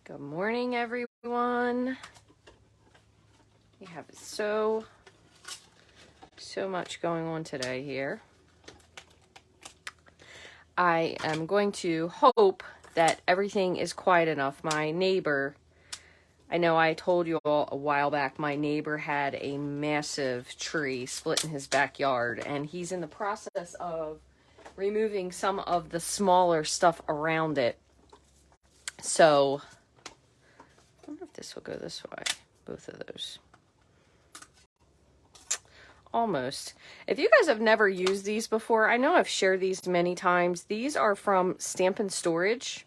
Good morning, everyone. We have so much going on today here. I am going to hope that everything is quiet enough. My neighbor, I know I told you all a while back, my neighbor had a massive tree split in his backyard, and he's in the process of removing some of the smaller stuff around it. So I wonder if this will go this way, both of those. Almost. If you guys have never used these before, I know I've shared these many times. These are from Stampin' Storage,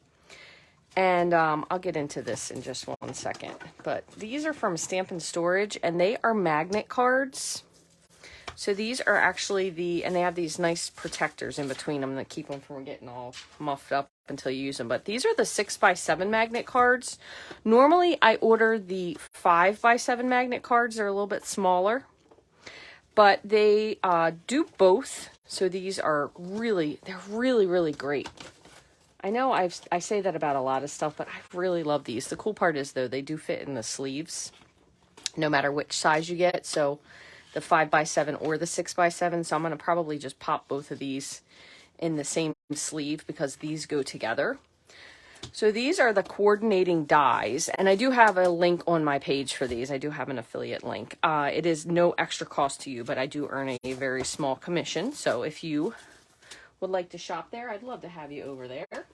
and I'll get into this in just one second. But these are from Stampin' Storage, and they are magnet cards. So these are actually and they have these nice protectors in between them that keep them from getting all muffed up until you use them. But these are the 6x7 magnet cards. Normally I order the 5x7 magnet cards. They're a little bit smaller, but they do both. So these are they're really great. I know I say that about a lot of stuff, but I really love these. The cool part is though, they do fit in the sleeves no matter which size you get. So the 5x7 or the 6x7. So I'm going to probably just pop both of these in the same sleeve because these go together. So these are the coordinating dies, and I do have a link on my page for these. I do have an affiliate link. It is no extra cost to you, but I do earn a very small commission. So if you would like to shop there, I'd love to have you over there.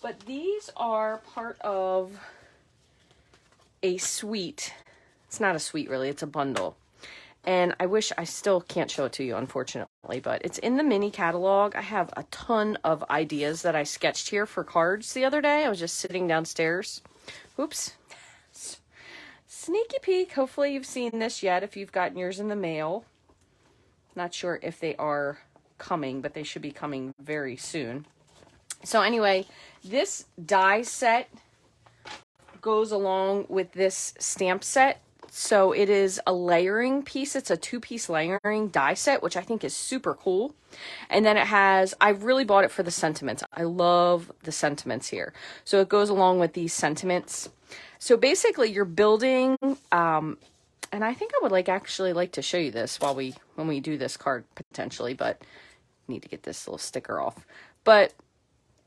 But these are part of a suite. It's not a suite really, it's a bundle. And I still can't show it to you, unfortunately, but it's in the mini catalog. I have a ton of ideas that I sketched here for cards the other day. I was just sitting downstairs. Oops. Sneaky peek. Hopefully you've seen this yet if you've gotten yours in the mail. Not sure if they are coming, but they should be coming very soon. So anyway, this die set goes along with this stamp set. So it is a layering piece. It's a 2-piece layering die set, which I think is super cool. And then it has, I really bought it for the sentiments. I love the sentiments here. So it goes along with these sentiments. So basically you're building, and I think I would actually like to show you this when we do this card potentially, but I need to get this little sticker off. But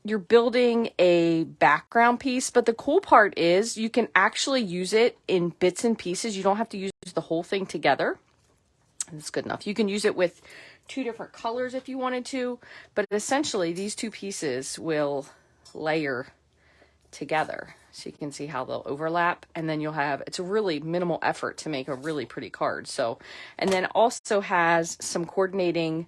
you're building a background piece, but the cool part is you can actually use it in bits and pieces. You don't have to use the whole thing together. That's good enough. You can use it with 2 different colors if you wanted to, but essentially these 2 pieces will layer together. So you can see how they'll overlap, and then you'll have, it's a really minimal effort to make a really pretty card. So, and then also has some coordinating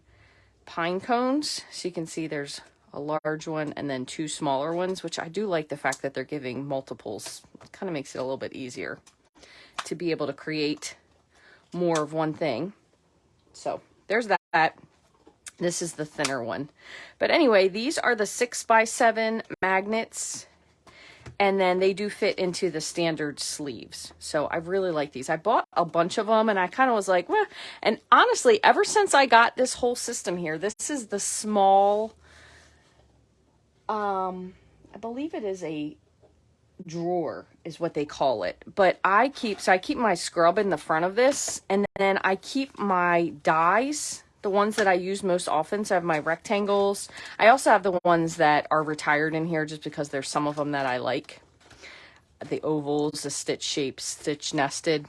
pine cones. So you can see there's a large one and then 2 smaller ones, which I do like the fact that they're giving multiples. It kind of makes it a little bit easier to be able to create more of one thing. So there's that. This is the thinner one. But anyway, these are the 6x7 magnets, and then they do fit into the standard sleeves. So I really like these. I bought a bunch of them and I kind of was like, well, and honestly, ever since I got this whole system here, this is the small, I believe it is a drawer is what they call it. But I keep my scrub in the front of this, and then I keep my dies, the ones that I use most often. So I have my rectangles. I also have the ones that are retired in here just because there's some of them that I like. The ovals, the stitch shapes, stitch nested.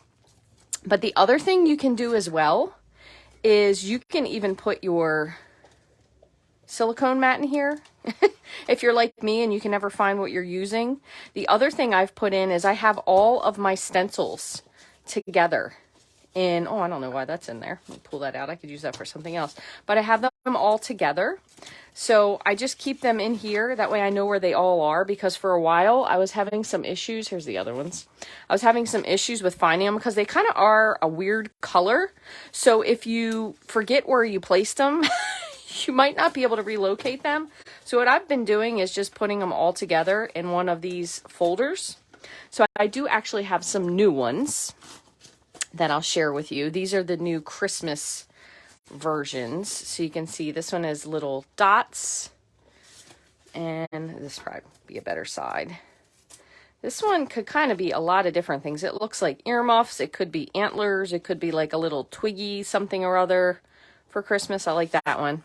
But the other thing you can do as well is you can even put your silicone mat in here if you're like me and you can never find what you're using. The other thing I've put in is I have all of my stencils together in, I don't know why that's in there. Let me pull that out. I could use that for something else, but I have them all together. So I just keep them in here. That way I know where they all are, because for a while I was having some issues. Here's the other ones. I was having some issues with finding them because they kind of are a weird color. So if you forget where you placed them, you might not be able to relocate them. So what I've been doing is just putting them all together in one of these folders. So I do actually have some new ones that I'll share with you. These are the new Christmas versions. So you can see this one is little dots, and this probably be a better side. This one could kind of be a lot of different things. It looks like earmuffs. It could be antlers. It could be like a little twiggy something or other for Christmas. I like that one.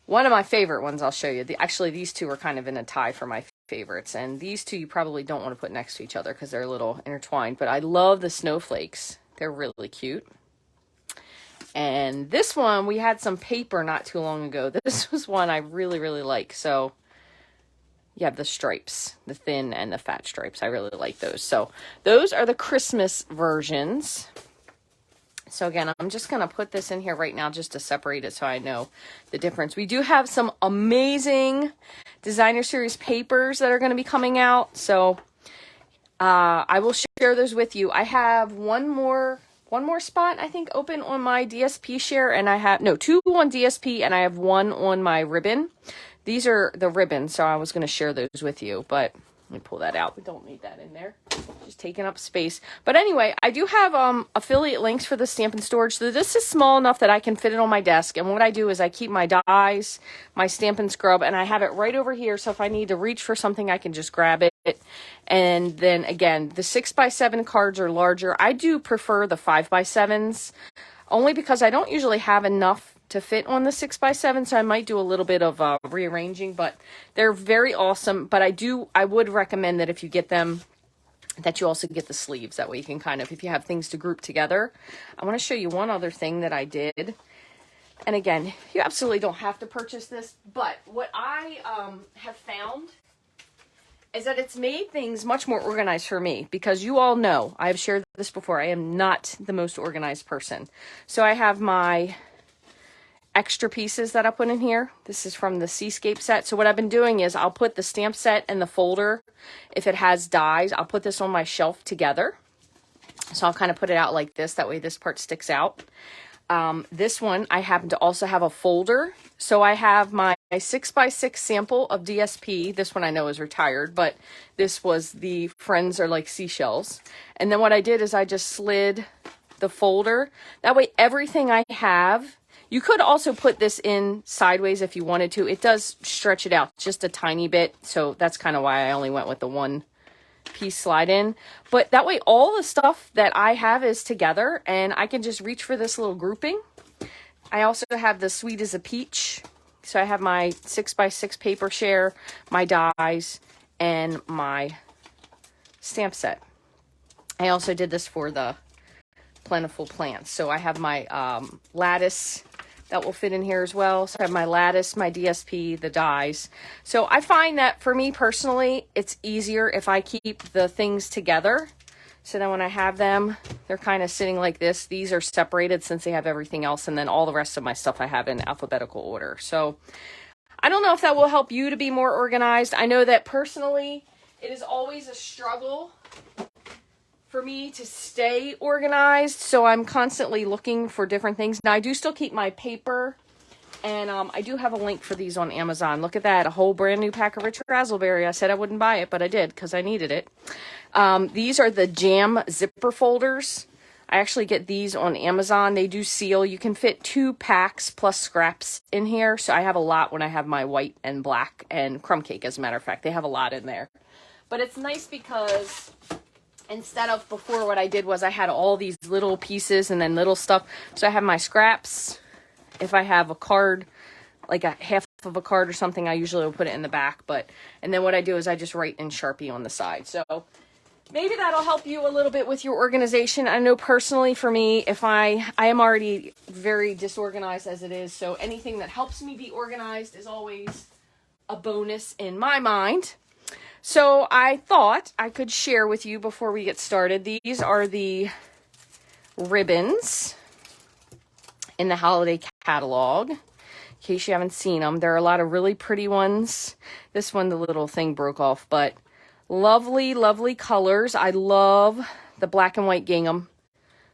One of my favorite ones I'll show you. Actually, these two are kind of in a tie for my favorites. And these two you probably don't want to put next to each other because they're a little intertwined. But I love the snowflakes. They're really cute. And this one, we had some paper not too long ago. This was one I really, really like. So you have the stripes, the thin and the fat stripes. I really like those. So those are the Christmas versions. So again, I'm just going to put this in here right now just to separate it so I know the difference. We do have some amazing designer series papers that are going to be coming out. So I will share those with you. I have one more spot, I think, open on my DSP share. And I have, no, 2 on DSP and I have 1 on my ribbon. These are the ribbons, so I was going to share those with you, but let me pull that out. We don't need that in there. Just taking up space. But anyway, I do have affiliate links for the Stampin' storage. So this is small enough that I can fit it on my desk. And what I do is I keep my dies, my Stampin' scrub, and I have it right over here. So if I need to reach for something, I can just grab it. And then again, the 6x7 cards are larger. I do prefer the 5x7s only because I don't usually have enough to fit on the 6x7, so I might do a little bit of rearranging, but they're very awesome. But I would recommend that if you get them, that you also get the sleeves. That way you can kind of, if you have things to group together. I want to show you one other thing that I did. And again, you absolutely don't have to purchase this, but what I have found is that it's made things much more organized for me, because you all know, I've shared this before, I am not the most organized person. So I have my extra pieces that I put in here. This is from the Seascape set. So what I've been doing is I'll put the stamp set and the folder, if it has dies, I'll put this on my shelf together. So I'll kind of put it out like this. That way this part sticks out. This one, I happen to also have a folder. So I have my 6x6 sample of DSP. This one I know is retired, but this was the Friends Are Like Seashells. And then what I did is I just slid the folder. That way everything I have, you could also put this in sideways if you wanted to. It does stretch it out just a tiny bit. So that's kind of why I only went with the 1 piece slide in. But that way all the stuff that I have is together and I can just reach for this little grouping. I also have the Sweet as a Peach. So I have my 6x6 paper share, my dies, and my stamp set. I also did this for the Plentiful Plants. So I have my lattice that will fit in here as well. So I have my lattice, my DSP, the dies. So I find that for me personally, it's easier if I keep the things together. So then when I have them, they're kind of sitting like this. These are separated since they have everything else. And then all the rest of my stuff I have in alphabetical order. So I don't know if that will help you to be more organized. I know that personally, it is always a struggle for me to stay organized, so I'm constantly looking for different things. Now, I do still keep my paper, and I do have a link for these on Amazon. Look at that, a whole brand new pack of Rich Razzleberry. I said I wouldn't buy it, but I did because I needed it. These are the Jam zipper folders. I actually get these on Amazon. They do seal. You can fit 2 packs plus scraps in here, so I have a lot when I have my white and black and crumb cake, as a matter of fact. They have a lot in there. But it's nice because instead of before, what I did was I had all these little pieces and then little stuff. So I have my scraps. If I have a card, like a half of a card or something, I usually will put it in the back. And then what I do is I just write in Sharpie on the side. So maybe that'll help you a little bit with your organization. I know personally for me, if I am already very disorganized as it is. So anything that helps me be organized is always a bonus in my mind. So I thought I could share with you before we get started. These are the ribbons in the holiday catalog. In case you haven't seen them, there are a lot of really pretty ones. This one, the little thing broke off, but lovely, lovely colors. I love the black and white gingham.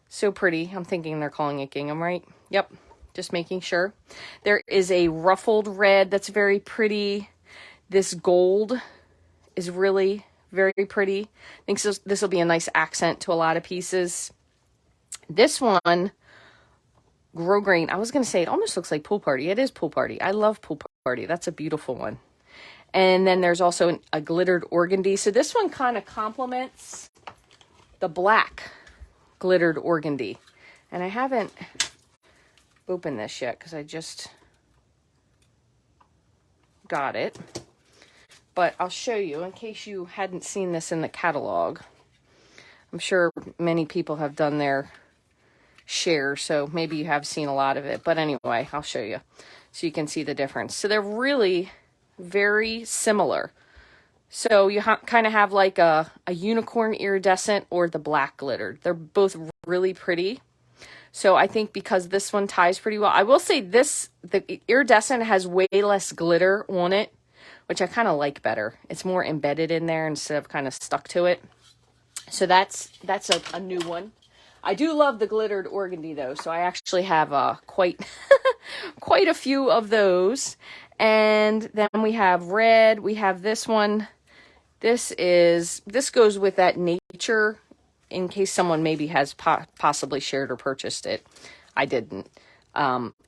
So pretty. I'm thinking they're calling it gingham, right? Yep. Just making sure. There is a ruffled red that's very pretty. This gold is really very pretty. I think this will be a nice accent to a lot of pieces. This one, Grow Green. I was going to say it almost looks like Pool Party. It is Pool Party. I love Pool Party. That's a beautiful one. And then there's also a glittered organdy. So this one kind of complements the black glittered organdy. And I haven't opened this yet because I just got it. But I'll show you in case you hadn't seen this in the catalog. I'm sure many people have done their share, so maybe you have seen a lot of it. But anyway, I'll show you so you can see the difference. So they're really very similar. So you kind of have like a unicorn iridescent or the black glittered. They're both really pretty. So I think because this one ties pretty well. I will say this, the iridescent has way less glitter on it, which I kind of like better. It's more embedded in there instead of kind of stuck to it. So that's a new one. I do love the glittered organdy though, so I actually have quite quite a few of those. And then we have red. We have this one. This goes with that nature, in case someone maybe has possibly shared or purchased it. I didn't.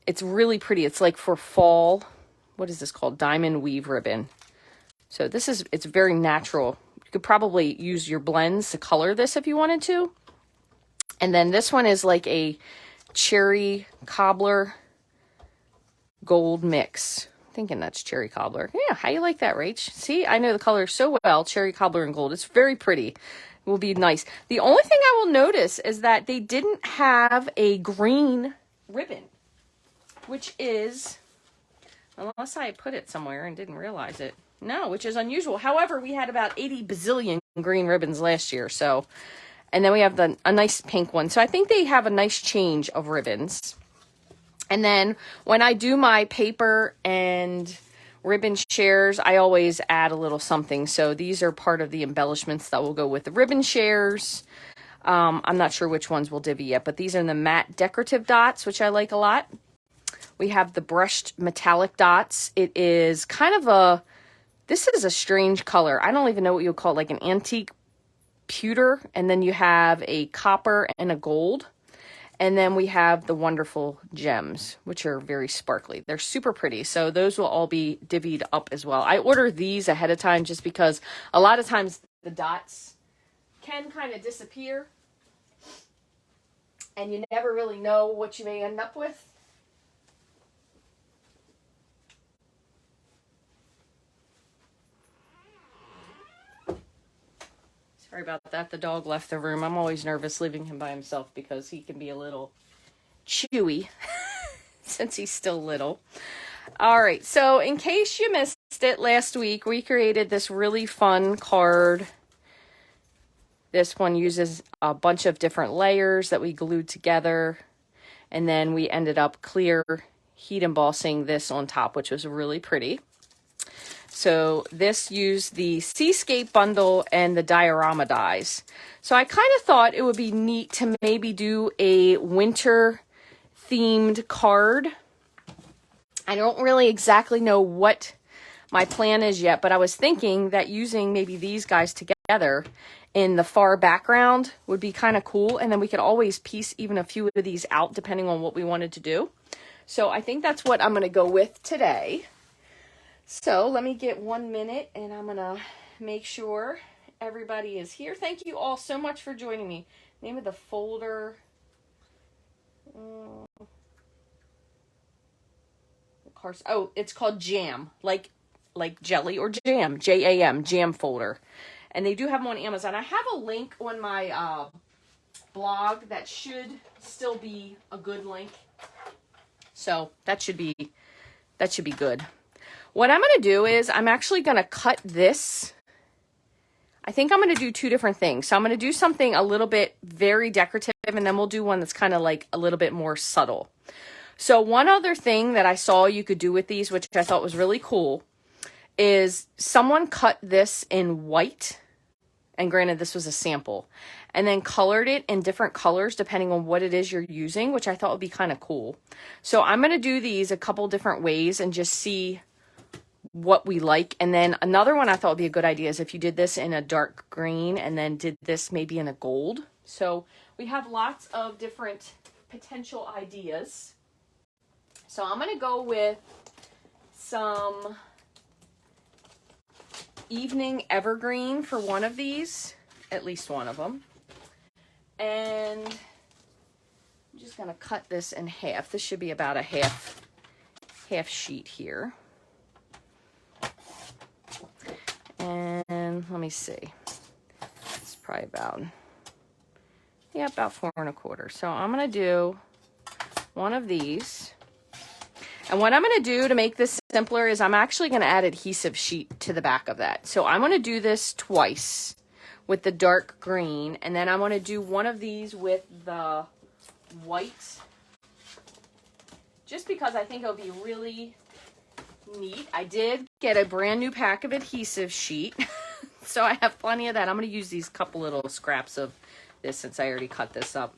It's really pretty. It's like for fall. What is this called? Diamond weave ribbon. So it's very natural. You could probably use your blends to color this if you wanted to. And then this one is like a cherry cobbler gold mix. I'm thinking that's cherry cobbler. Yeah, how you like that, Rach? See, I know the color so well, cherry cobbler and gold. It's very pretty. It will be nice. The only thing I will notice is that they didn't have a green ribbon, which is, unless I put it somewhere and didn't realize it. No, which is unusual. However, we had about 80 bazillion green ribbons last year, so... And then we have a nice pink one. So I think they have a nice change of ribbons. And then when I do my paper and ribbon shares, I always add a little something. So these are part of the embellishments that will go with the ribbon shares. I'm not sure which ones will divvy yet, but these are the matte decorative dots, which I like a lot. We have the brushed metallic dots. It is kind of this is a strange color. I don't even know what you would call it, like an antique pewter, and then you have a copper and a gold, and then we have the wonderful gems, which are very sparkly. They're super pretty, so those will all be divvied up as well. I order these ahead of time just because a lot of times the dots can kind of disappear and you never really know what you may end up with. Sorry about that. The dog left the room. I'm always nervous leaving him by himself because he can be a little chewy since he's still little. All right. So in case you missed it, last week we created this really fun card. This one uses a bunch of different layers that we glued together. And then we ended up clear heat embossing this on top, which was really pretty. So this used the Seascape bundle and the Diorama dies. So I kind of thought it would be neat to maybe do a winter themed card. I don't really exactly know what my plan is yet, but I was thinking that using maybe these guys together in the far background would be kind of cool. And then we could always piece even a few of these out depending on what we wanted to do. So I think that's what I'm going to go with today. So let me get 1 minute and I'm going to make sure everybody is here. Thank you all so much for joining me. Name of the folder. Oh, it's called Jam, like jelly or jam, J-A-M, Jam folder. And they do have them on Amazon. I have a link on my blog that should still be a good link. So that should be good. What I'm going to do is I'm actually going to cut this. I think I'm going to do two different things. So I'm going to do something a little bit very decorative, and then we'll do one that's kind of like a little bit more subtle. So one other thing that I saw you could do with these, which I thought was really cool, is someone cut this in white. And granted, this was a sample. And then colored it in different colors depending on what it is you're using, which I thought would be kind of cool. So I'm going to do these a couple different ways and just see what we like. And then another one I thought would be a good idea is if you did this in a dark green and then did this maybe in a gold. So we have lots of different potential ideas. So I'm going to go with some evening evergreen for one of these, at least one of them. And I'm just going to cut this in half. This should be about a half sheet here. And let me see. It's probably about, yeah, about 4 1/4. So I'm going to do one of these. And what I'm going to do to make this simpler is I'm actually going to add adhesive sheet to the back of that. So I'm going to do this twice with the dark green, and then I'm going to do one of these with the white, just because I think it'll be really neat. I did get a brand new pack of adhesive sheet, so I have plenty of that. I'm going to use these couple little scraps of this since I already cut this up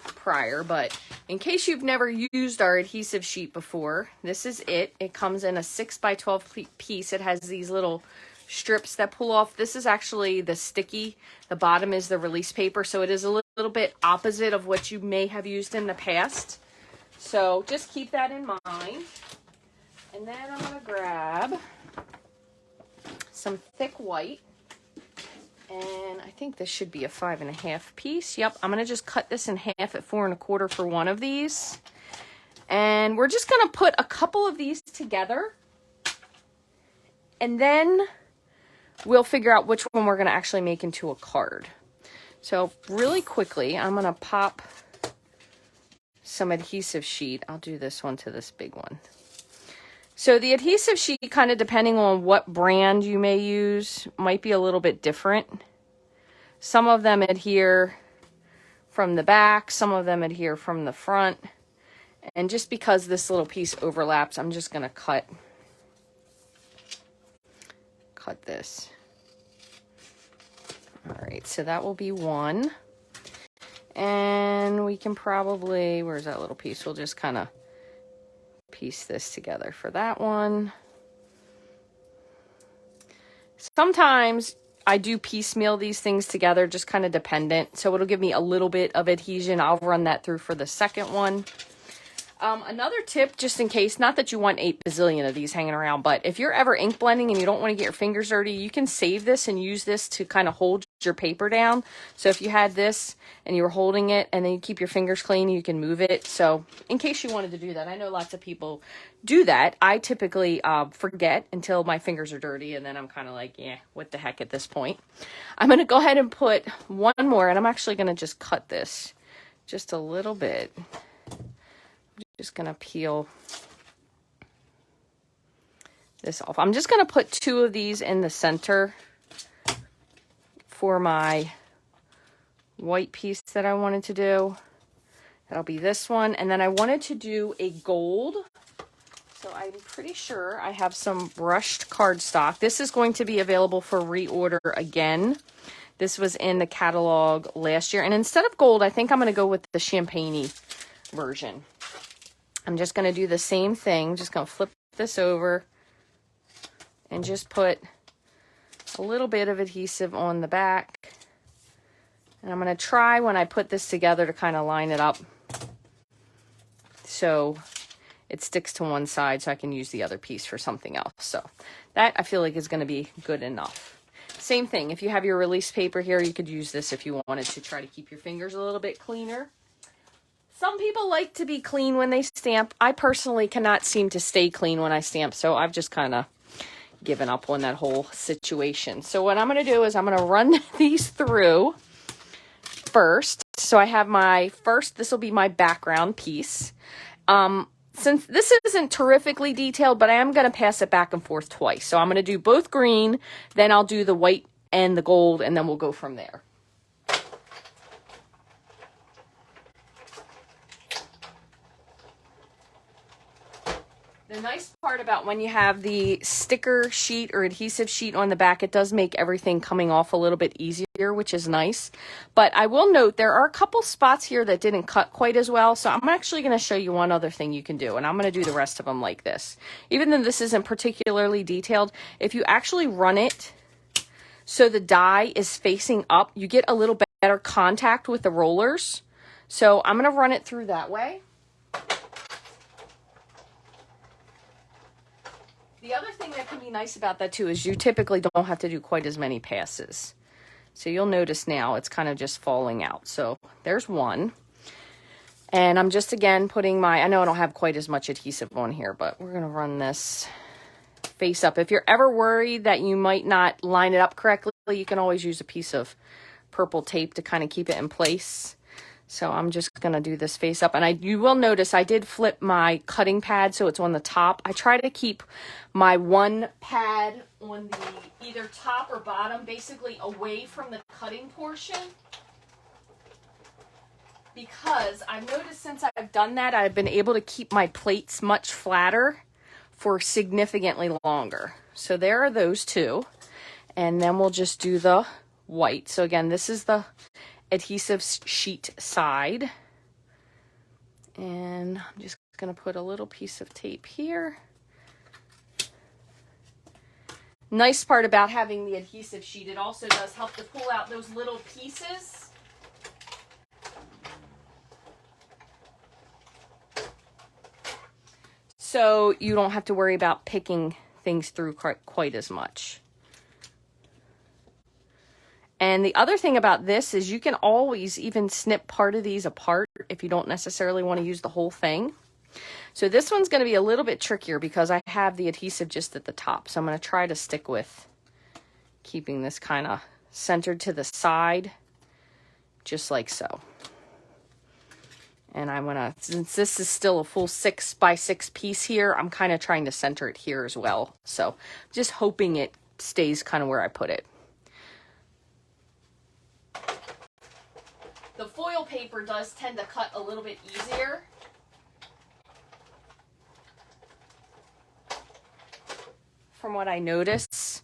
prior, but in case you've never used our adhesive sheet before, this is it. It comes in a 6x12 piece. It has these little strips that pull off. This is actually the sticky. The bottom is the release paper, so it is a little bit opposite of what you may have used in the past. So just keep that in mind. And then I'm going to grab some thick white. And I think this should be a 5 1/2 piece. Yep, I'm going to just cut this in half at 4 1/4 for one of these. And we're just going to put a couple of these together. And then we'll figure out which one we're going to actually make into a card. So really quickly, I'm going to pop some adhesive sheet. I'll do this one to this big one. So the adhesive sheet, kind of depending on what brand you may use, might be a little bit different. Some of them adhere from the back, some of them adhere from the front. And just because this little piece overlaps, I'm just going to cut this. All right, so that will be one. And we can probably, where's that little piece? We'll just kind of piece this together for that one. Sometimes I do piecemeal these things together, just kind of dependent. So it'll give me a little bit of adhesion. I'll run that through for the second one. Another tip, just in case, not that you want 8 bazillion of these hanging around, but if you're ever ink blending and you don't want to get your fingers dirty, you can save this and use this to kind of hold your paper down. So if you had this and you were holding it and then you keep your fingers clean, you can move it. So in case you wanted to do that, I know lots of people do that. I typically forget until my fingers are dirty, and then I'm kind of like, yeah, what the heck at this point. I'm going to go ahead and put one more, and I'm actually going to just cut this just a little bit. Just going to peel this off. I'm just going to put 2 of these in the center for my white piece that I wanted to do. That'll be this one. And then I wanted to do a gold. So I'm pretty sure I have some brushed cardstock. This is going to be available for reorder again. This was in the catalog last year. And instead of gold, I think I'm going to go with the champagne-y version. I'm just going to do the same thing. Just going to flip this over and just put a little bit of adhesive on the back. And I'm going to try when I put this together to kind of line it up so it sticks to one side so I can use the other piece for something else. So that I feel like is going to be good enough. Same thing. If you have your release paper here, you could use this if you wanted to try to keep your fingers a little bit cleaner. Some people like to be clean when they stamp. I personally cannot seem to stay clean when I stamp, so I've just kind of given up on that whole situation. So what I'm going to do is I'm going to run these through first. So I have my first, this will be my background piece. Since this isn't terrifically detailed, but I am going to pass it back and forth twice. So I'm going to do both green, then I'll do the white and the gold, and then we'll go from there. The nice part about when you have the sticker sheet or adhesive sheet on the back, it does make everything coming off a little bit easier, which is nice. But I will note there are a couple spots here that didn't cut quite as well. So I'm actually going to show you one other thing you can do. And I'm going to do the rest of them like this. Even though this isn't particularly detailed, if you actually run it so the die is facing up, you get a little better contact with the rollers. So I'm going to run it through that way. The other thing that can be nice about that too is you typically don't have to do quite as many passes. So you'll notice now it's kind of just falling out. So there's one. And I'm just, again, putting my, I know I don't have quite as much adhesive on here, but we're going to run this face up. If you're ever worried that you might not line it up correctly, you can always use a piece of purple tape to kind of keep it in place. So I'm just going to do this face up. And you will notice I did flip my cutting pad so it's on the top. I try to keep my one pad on the either top or bottom, basically away from the cutting portion. Because I've noticed since I've done that, I've been able to keep my plates much flatter for significantly longer. So there are those two. And then we'll just do the white. So again, this is the adhesive sheet side. And I'm just going to put a little piece of tape here. Nice part about having the adhesive sheet, it also does help to pull out those little pieces. So you don't have to worry about picking things through quite as much. And the other thing about this is you can always even snip part of these apart if you don't necessarily want to use the whole thing. So this one's going to be a little bit trickier because I have the adhesive just at the top. So I'm going to try to stick with keeping this kind of centered to the side, just like so. And I'm gonna, since this is still a full 6x6 piece here, I'm kind of trying to center it here as well. So just hoping it stays kind of where I put it. The foil paper does tend to cut a little bit easier. From what I notice.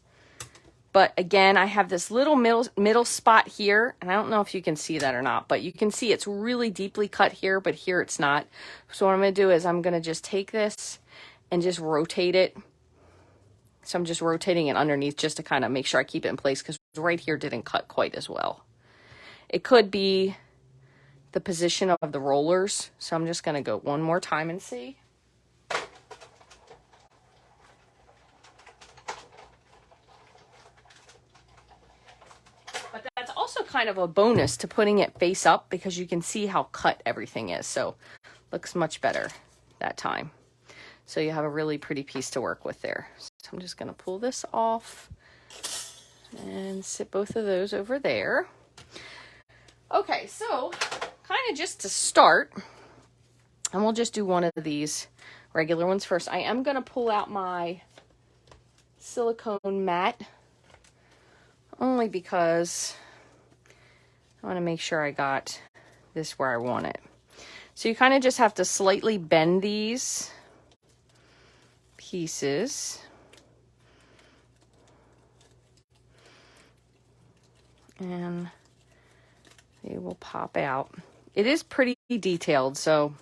But again, I have this little middle spot here, and I don't know if you can see that or not, but you can see it's really deeply cut here, but here it's not. So what I'm going to do is I'm going to just take this and just rotate it. So I'm just rotating it underneath just to kind of make sure I keep it in place because right here didn't cut quite as well. It could be the position of the rollers. So I'm just going to go one more time and see. But that's also kind of a bonus to putting it face up because you can see how cut everything is. So looks much better that time. So you have a really pretty piece to work with there. So I'm just going to pull this off and sit both of those over there. Okay, so kind of just to start, and we'll just do one of these regular ones first. I am going to pull out my silicone mat only because I want to make sure I got this where I want it. So you kind of just have to slightly bend these pieces. And they will pop out. It is pretty detailed, so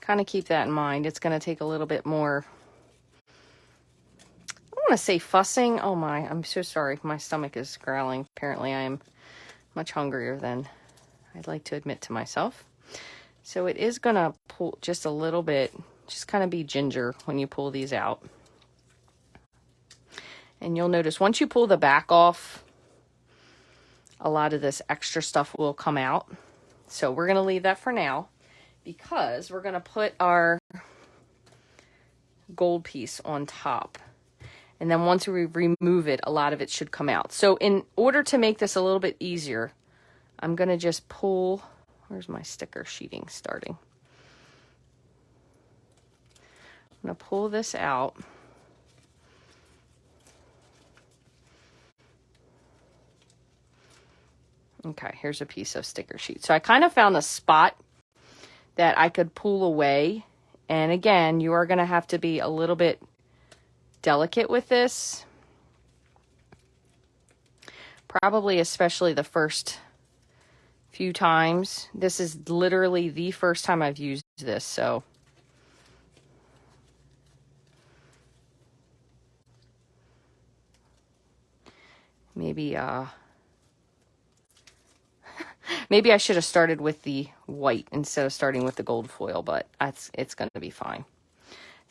kind of keep that in mind. It's going to take a little bit more, I don't want to say fussing. Oh my, I'm so sorry. My stomach is growling. Apparently I am much hungrier than I'd like to admit to myself. So it is going to pull just a little bit, just kind of be ginger when you pull these out. And you'll notice once you pull the back off, a lot of this extra stuff will come out. So we're going to leave that for now because we're going to put our gold piece on top. And then once we remove it, a lot of it should come out. So in order to make this a little bit easier, I'm going to just pull, where's my sticker sheeting starting? I'm going to pull this out. Okay, here's a piece of sticker sheet. So I kind of found a spot that I could pull away. And again, you are going to have to be a little bit delicate with this. Probably especially the first few times. This is literally the first time I've used this, so. Maybe, maybe I should have started with the white instead of starting with the gold foil, but it's going to be fine.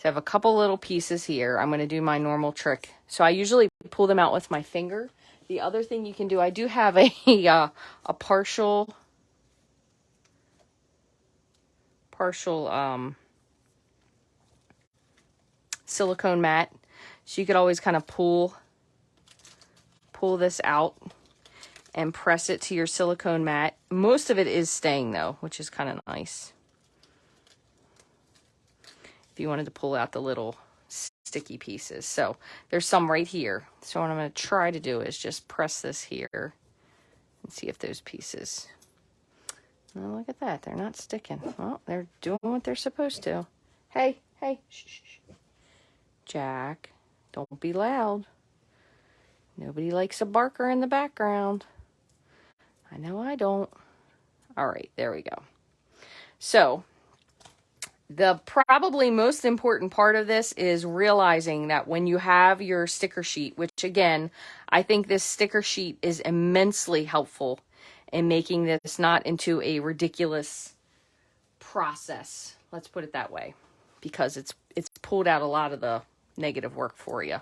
So I have a couple little pieces here. I'm going to do my normal trick. So I usually pull them out with my finger. The other thing you can do, I do have a partial silicone mat. So you could always kind of pull this out and press it to your silicone mat. Most of it is staying though, which is kind of nice. If you wanted to pull out the little sticky pieces. So there's some right here. So what I'm going to try to do is just press this here and see if those pieces. Oh, look at that. They're not sticking. Well, they're doing what they're supposed to. Hey, hey, shh, shh, shh. Jack, don't be loud. Nobody likes a barker in the background. I know I don't. All right, there we go. So the probably most important part of this is realizing that when you have your sticker sheet, which again, I think this sticker sheet is immensely helpful in making this not into a ridiculous process. Let's put it that way, because it's pulled out a lot of the negative work for you.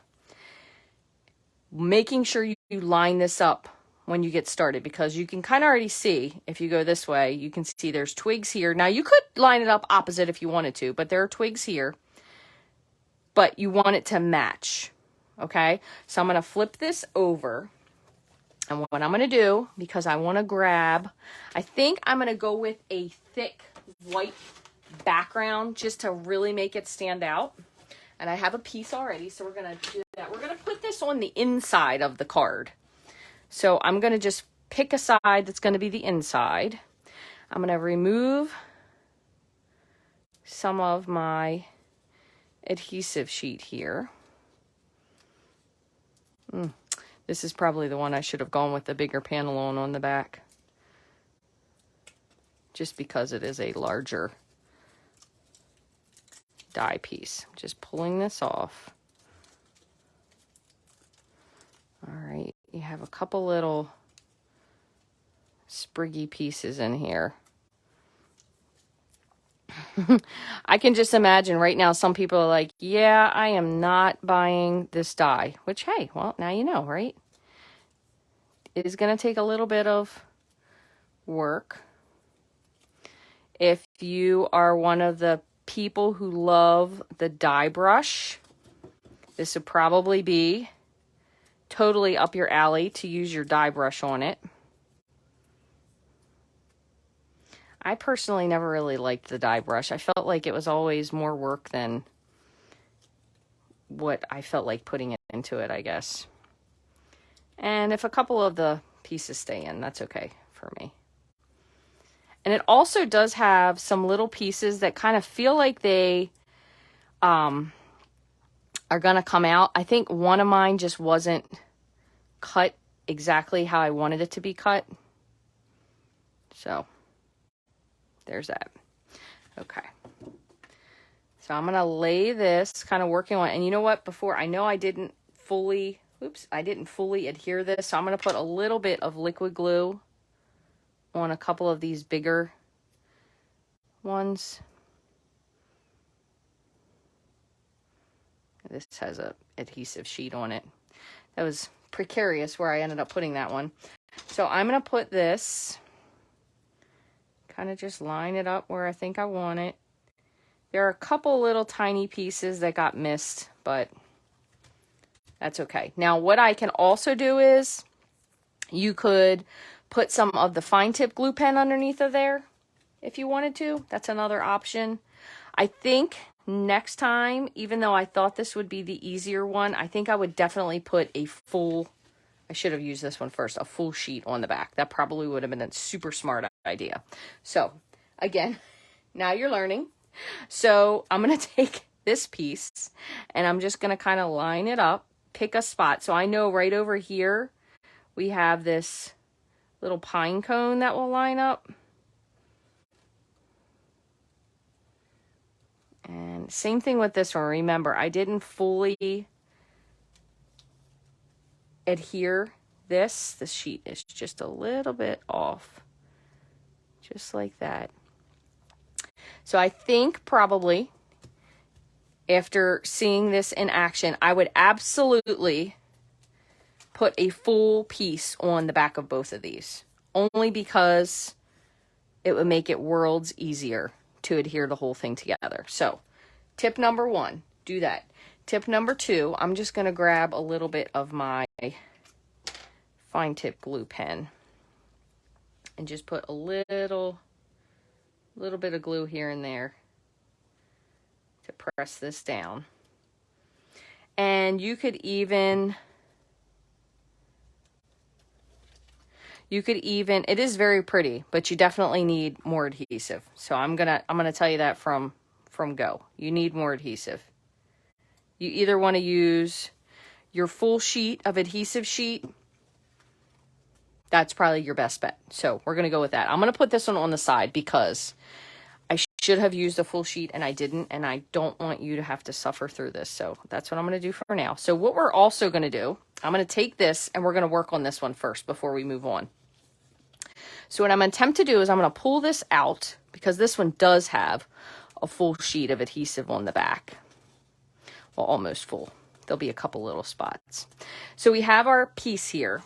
Making sure you line this up when you get started, because you can kind of already see, if you go this way, you can see there's twigs here. Now you could line it up opposite if you wanted to, but there are twigs here, but you want it to match. Okay, so I'm going to flip this over, and what I'm going to do, because I want to grab, I think I'm going to go with a thick white background just to really make it stand out. And I have a piece already, so we're going to do that. We're going to put this on the inside of the card. So I'm going to just pick a side that's going to be the inside. I'm going to remove some of my adhesive sheet here. This is probably the one I should have gone with the bigger panel on the back, just because it is a larger die piece. I'm just pulling this off. All right, you have a couple little spriggy pieces in here. I can just imagine right now some people are like, yeah, I am not buying this die, which, hey, well, now you know, right? It is going to take a little bit of work. If you are one of the people who love the die brush, this would probably be totally up your alley to use your die brush on it. I personally never really liked the die brush. I felt like it was always more work than what I felt like putting it into it, I guess. And if a couple of the pieces stay in, that's okay for me. And it also does have some little pieces that kind of feel like they are going to come out. I think one of mine just wasn't cut exactly how I wanted it to be cut. So there's that. Okay. So I'm going to lay this, kind of working on it. And you know what? Before, I know I didn't fully adhere this. So I'm going to put a little bit of liquid glue on a couple of these bigger ones. This has a adhesive sheet on it. That was precarious where I ended up putting that one. So I'm going to put this, kind of just line it up where I think I want it. There are a couple little tiny pieces that got missed, but that's okay. Now what I can also do is you could put some of the fine tip glue pen underneath of there if you wanted to. That's another option. I think next time, even though I thought this would be the easier one, I think I would definitely put a full, I should have used this one first, a full sheet on the back. That probably would have been a super smart idea. So again, now you're learning. So I'm going to take this piece and I'm just going to kind of line it up, pick a spot. So I know right over here we have this little pine cone that will line up. And same thing with this one. Remember, I didn't fully adhere this. The sheet is just a little bit off. Just like that. So I think probably after seeing this in action, I would absolutely put a full piece on the back of both of these, only because it would make it worlds easier to adhere the whole thing together. So tip number 1, do that. Tip number 2, I'm just going to grab a little bit of my fine tip glue pen and just put a little bit of glue here and there to press this down. And you could even, it is very pretty, but you definitely need more adhesive. So I'm gonna tell you that from go. You need more adhesive. You either want to use your full sheet of adhesive sheet. That's probably your best bet. So we're gonna go with that. I'm gonna put this one on the side because I should have used a full sheet and I didn't, and I don't want you to have to suffer through this. So that's what I'm gonna do for now. So what we're also gonna do, I'm gonna take this and we're gonna work on this one first before we move on. So what I'm going to attempt to do is I'm going to pull this out because this one does have a full sheet of adhesive on the back. Well, almost full. There'll be a couple little spots. So we have our piece here.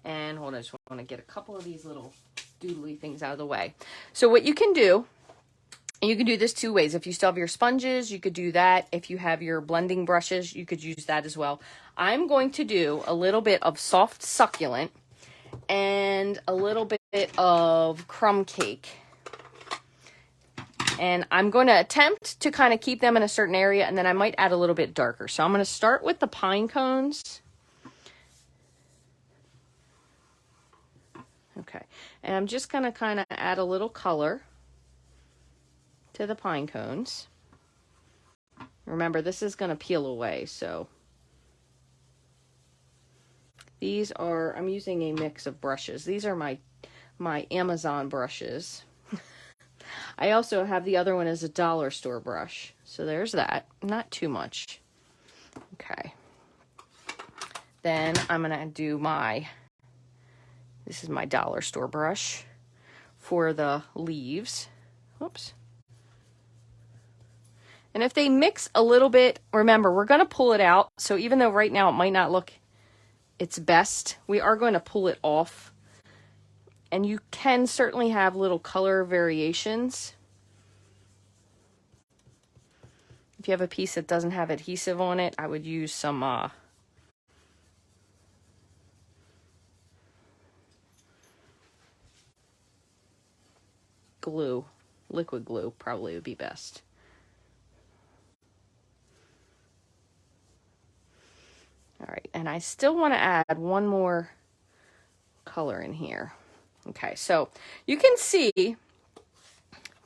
And hold on, I just want to get a couple of these little doodly things out of the way. So what you can do, and you can do this 2 ways. If you still have your sponges, you could do that. If you have your blending brushes, you could use that as well. I'm going to do a little bit of soft succulent and a little bit of crumb cake. And I'm going to attempt to kind of keep them in a certain area, and then I might add a little bit darker. So I'm going to start with the pine cones. Okay. And I'm just going to kind of add a little color to the pine cones. Remember, this is going to peel away, so these are, I'm using a mix of brushes. These are my Amazon brushes. I also have the other one as a dollar store brush. So there's that. Not too much. Okay. Then I'm going to do this is my dollar store brush for the leaves. Whoops. And if they mix a little bit, remember, we're going to pull it out. So even though right now it might not look its best, we are going to pull it off. And you can certainly have little color variations. If you have a piece that doesn't have adhesive on it, I would use some glue. Liquid glue probably would be best. All right, and I still want to add one more color in here. Okay, so you can see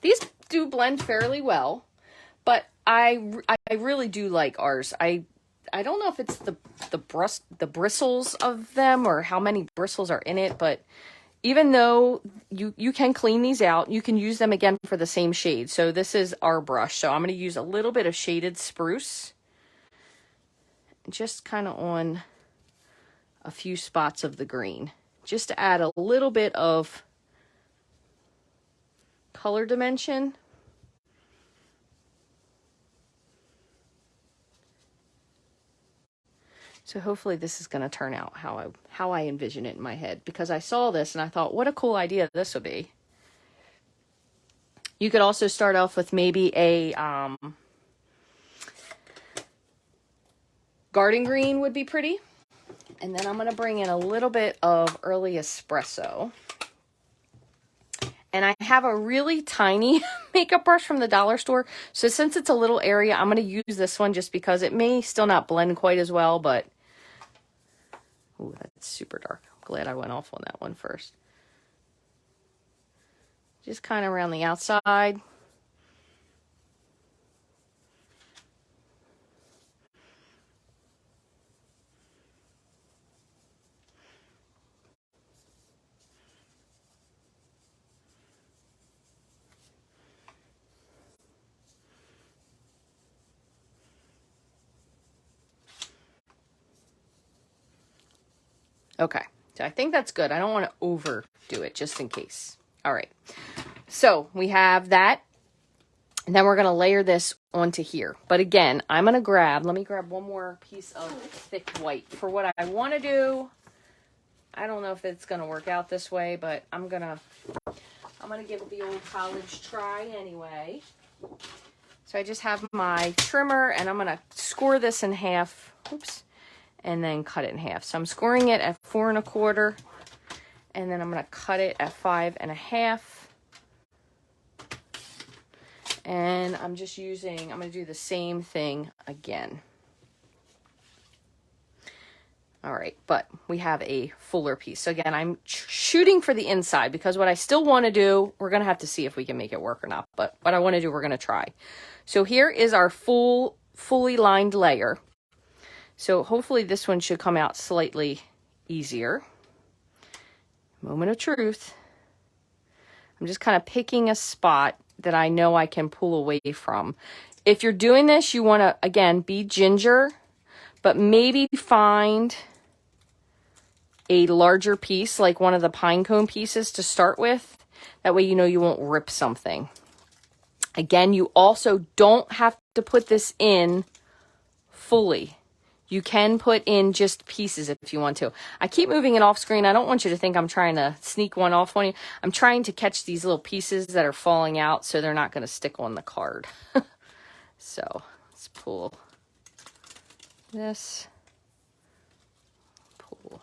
these do blend fairly well, but I really do like ours. I don't know if it's the bristles of them or how many bristles are in it, but even though you can clean these out, you can use them again for the same shade. So this is our brush. So I'm going to use a little bit of shaded spruce, just kind of on a few spots of the green, just to add a little bit of color dimension. So hopefully this is going to turn out how I envision it in my head, because I saw this and I thought, what a cool idea this would be. You could also start off with maybe a garden green would be pretty. And then I'm going to bring in a little bit of early espresso. And I have a really tiny makeup brush from the dollar store. So since it's a little area, I'm going to use this one just because it may still not blend quite as well, but ooh, that's super dark. I'm glad I went off on that one first. Just kind of around the outside. Okay, so I think that's good. I don't want to overdo it just in case. All right, so we have that. And then we're going to layer this onto here. But again, I'm going to let me grab one more piece of thick white for what I want to do. I don't know if it's going to work out this way, but I'm going to give it the old college try anyway. So I just have my trimmer and I'm going to score this in half. Oops. And then cut it in half. So I'm scoring it at 4 1/4, and then I'm going to cut it at 5 1/2. And I'm just I'm going to do the same thing again. All right, but we have a fuller piece. So again, I'm shooting for the inside because what I still want to do, we're going to have to see if we can make it work or not. But what I want to do, we're going to try. So here is our fully lined layer. So hopefully this one should come out slightly easier. Moment of truth. I'm just kind of picking a spot that I know I can pull away from. If you're doing this, you want to, again, be ginger, but maybe find a larger piece, like one of the pine cone pieces to start with. That way you know you won't rip something. Again, you also don't have to put this in fully. You can put in just pieces if you want to. I keep moving it off screen. I don't want you to think I'm trying to sneak one off on you. I'm trying to catch these little pieces that are falling out so they're not going to stick on the card. So let's pull this. Pull.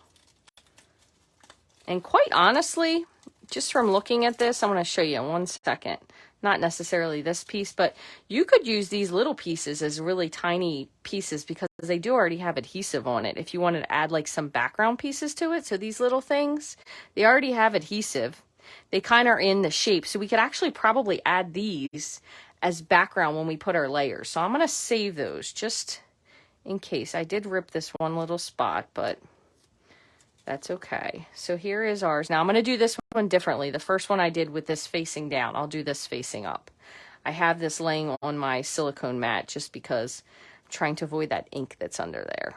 And quite honestly, just from looking at this, I'm going to show you in 1 second. Not necessarily this piece, but you could use these little pieces as really tiny pieces because they do already have adhesive on it. If you wanted to add like some background pieces to it, so these little things, they already have adhesive. They kind of are in the shape, so we could actually probably add these as background when we put our layers. So I'm going to save those just in case. I did rip this one little spot, but that's okay. So here is ours. Now I'm going to do this one differently. The first one I did with this facing down. I'll do this facing up. I have this laying on my silicone mat just because I'm trying to avoid that ink that's under there.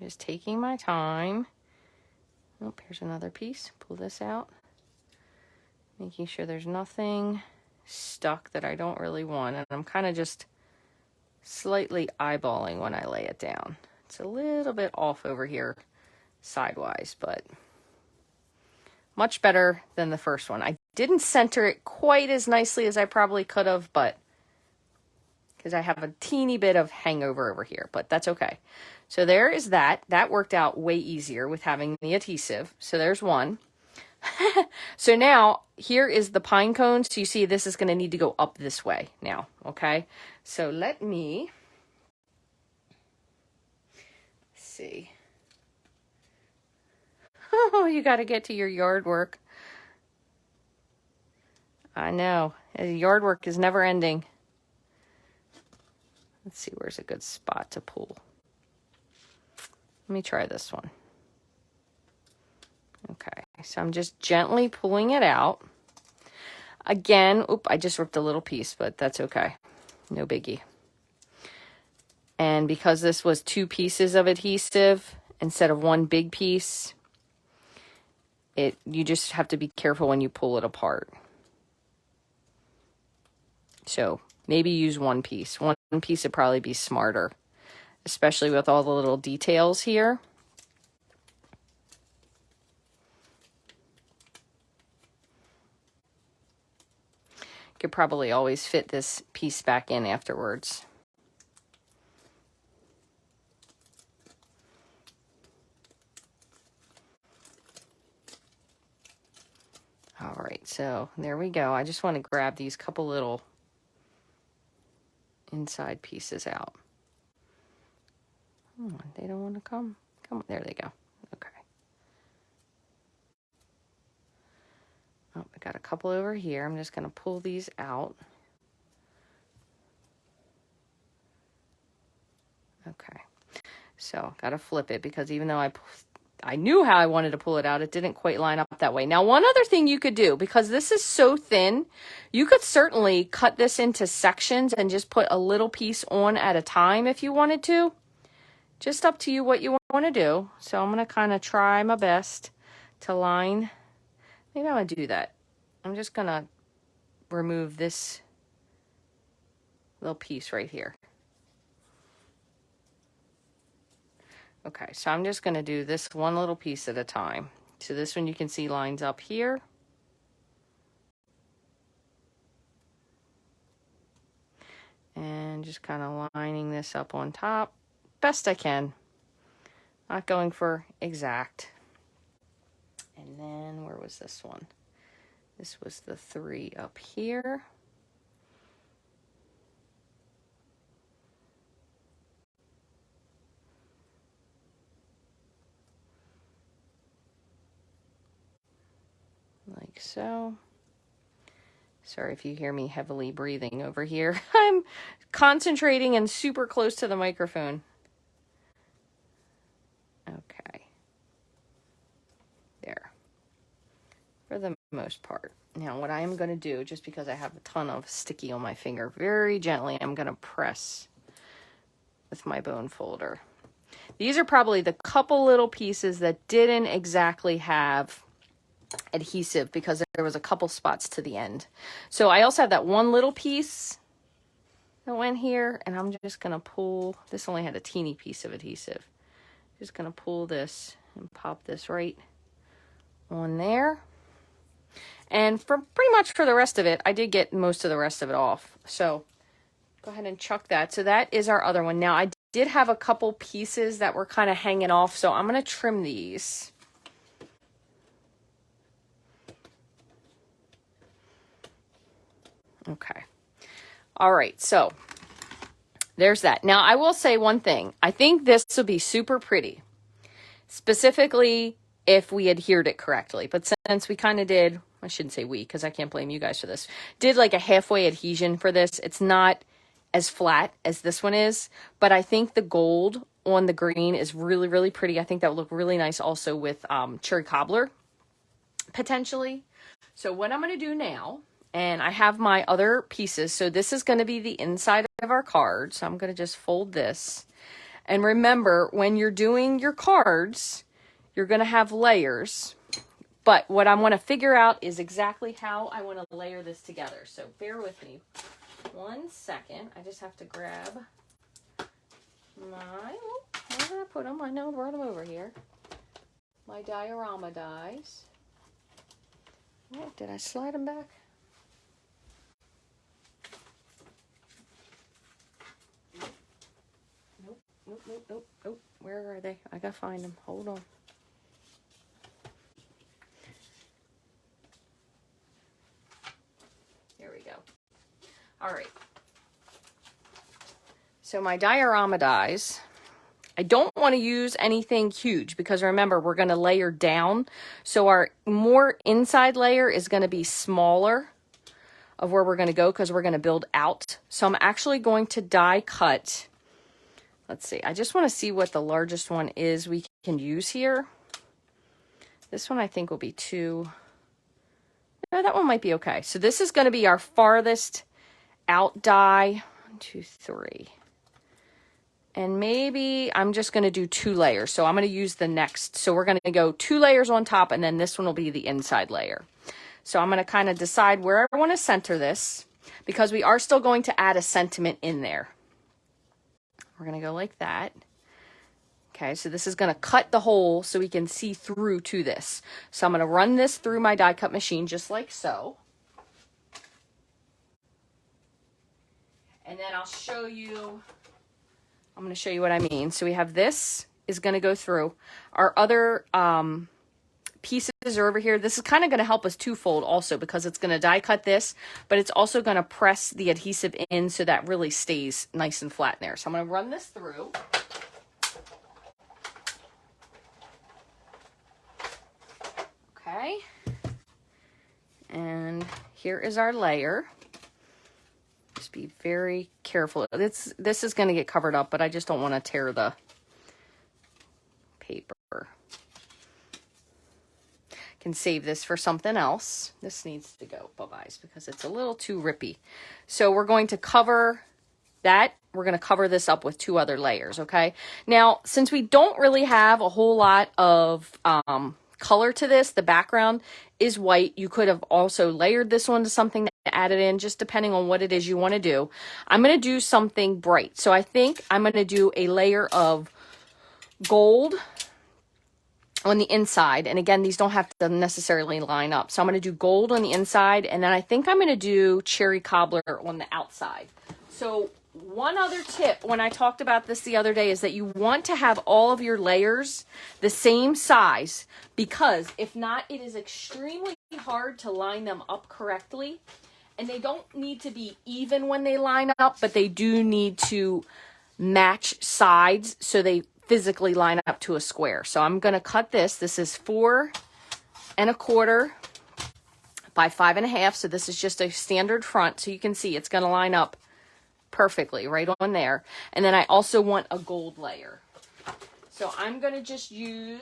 Just taking my time. Oh, here's another piece. Pull this out. Making sure there's nothing stuck that I don't really want. And I'm kind of just slightly eyeballing when I lay it down. It's a little bit off over here sidewise, but much better than the first one. I didn't center it quite as nicely as I probably could have, but because I have a teeny bit of hangover over here, but that's okay. So there is that. That worked out way easier with having the adhesive. So there's one. So now here is the pine cone. So you see this is going to need to go up this way now, okay? So let me see. Oh, you got to get to your yard work. I know. Yard work is never ending. Let's see, where's a good spot to pull? Let me try this one. Okay, so I'm just gently pulling it out. Again, I just ripped a little piece, but that's okay. No biggie. And because this was 2 pieces of adhesive instead of 1 big piece, you just have to be careful when you pull it apart. So maybe use 1 piece. 1 piece would probably be smarter, especially with all the little details here. You could probably always fit this piece back in afterwards. All right, so there we go. I just want to grab these couple little inside pieces out. Oh, they don't want to come. Come on, there they go. Okay. Oh, I got a couple over here. I'm just going to pull these out. Okay. So, got to flip it because even though I knew how I wanted to pull it out, it didn't quite line up that way. Now, one other thing you could do, because this is so thin, you could certainly cut this into sections and just put a little piece on at a time if you wanted to. Just up to you what you want to do. So I'm going to kind of try my best to line. Maybe I'm going to do that. I'm just going to remove this little piece right here. Okay, so I'm just going to do this one little piece at a time. So this one you can see lines up here. And just kind of lining this up on top best I can. Not going for exact. And then where was this one? This was the 3 up here. Like so. Sorry if you hear me heavily breathing over here. I'm concentrating and super close to the microphone. Okay. There. For the most part. Now what I am going to do, just because I have a ton of sticky on my finger, very gently I'm going to press with my bone folder. These are probably the couple little pieces that didn't exactly have adhesive because there was a couple spots to the end. So I also have that one little piece that went here, and I'm just going to pull, this only had a teeny piece of adhesive. Just going to pull this and pop this right on there. And for pretty much for the rest of it, I did get most of the rest of it off. So go ahead and chuck that. So that is our other one. Now I did have a couple pieces that were kind of hanging off, so I'm going to trim these. Okay. All right. So there's that. Now I will say one thing. I think this will be super pretty, specifically if we adhered it correctly. But since we kind of did, I shouldn't say we, because I can't blame you guys for this, did like a halfway adhesion for this. It's not as flat as this one is, but I think the gold on the green is really, really pretty. I think that would look really nice also with cherry cobbler, potentially. So what I'm going to do now, and I have my other pieces. So this is going to be the inside of our card. So I'm going to just fold this. And remember, when you're doing your cards, you're going to have layers. But what I want to figure out is exactly how I want to layer this together. So bear with me 1 second. I just have to grab my, where did I put them? I know I brought them over here. My diorama dies. Oh, did I slide them back? Nope. Where are they? I gotta find them. Hold on. Here we go. All right. So my diorama dies. I don't want to use anything huge because remember, we're going to layer down. So our more inside layer is going to be smaller of where we're going to go because we're going to build out. So I'm actually going to die cut. Let's see. I just want to see what the largest one is we can use here. This one I think will be 2. No, that one might be okay. So this is going to be our farthest out die. 1, 2, 3. And maybe I'm just going to do 2 layers. So I'm going to use the next. So we're going to go 2 layers on top, and then this one will be the inside layer. So I'm going to kind of decide where I want to center this because we are still going to add a sentiment in there. We're going to go like that. Okay, so this is going to cut the hole so we can see through to this. So I'm going to run this through my die cut machine just like so. And then I'll show you, I'm going to show you what I mean. So we have this is going to go through. Our other pieces are over here. This is kind of going to help us twofold also because it's going to die cut this, but it's also going to press the adhesive in so that really stays nice and flat in there. So I'm going to run this through. Okay. And here is our layer. Just be very careful. This is going to get covered up, but I just don't want to tear the paper. Can save this for something else. This needs to go bye-byes because it's a little too rippy. So we're going to cover that. We're going to cover this up with 2 other layers, okay? Now, since we don't really have a whole lot of color to this. The background is white. You could have also layered this one to something to add it in, just depending on what it is you want to do. I'm going to do something bright. So I think I'm going to do a layer of gold on the inside. And again, these don't have to necessarily line up. So I'm going to do gold on the inside. And then I think I'm going to do cherry cobbler on the outside. So one other tip when I talked about this the other day is that you want to have all of your layers the same size, because if not, it is extremely hard to line them up correctly. And they don't need to be even when they line up, but they do need to match sides so they physically line up to a square. So I'm going to cut this. This is 4 1/4 by 5 1/2. So this is just a standard front. So you can see it's going to line up perfectly right on there. And then I also want a gold layer. So I'm going to just use,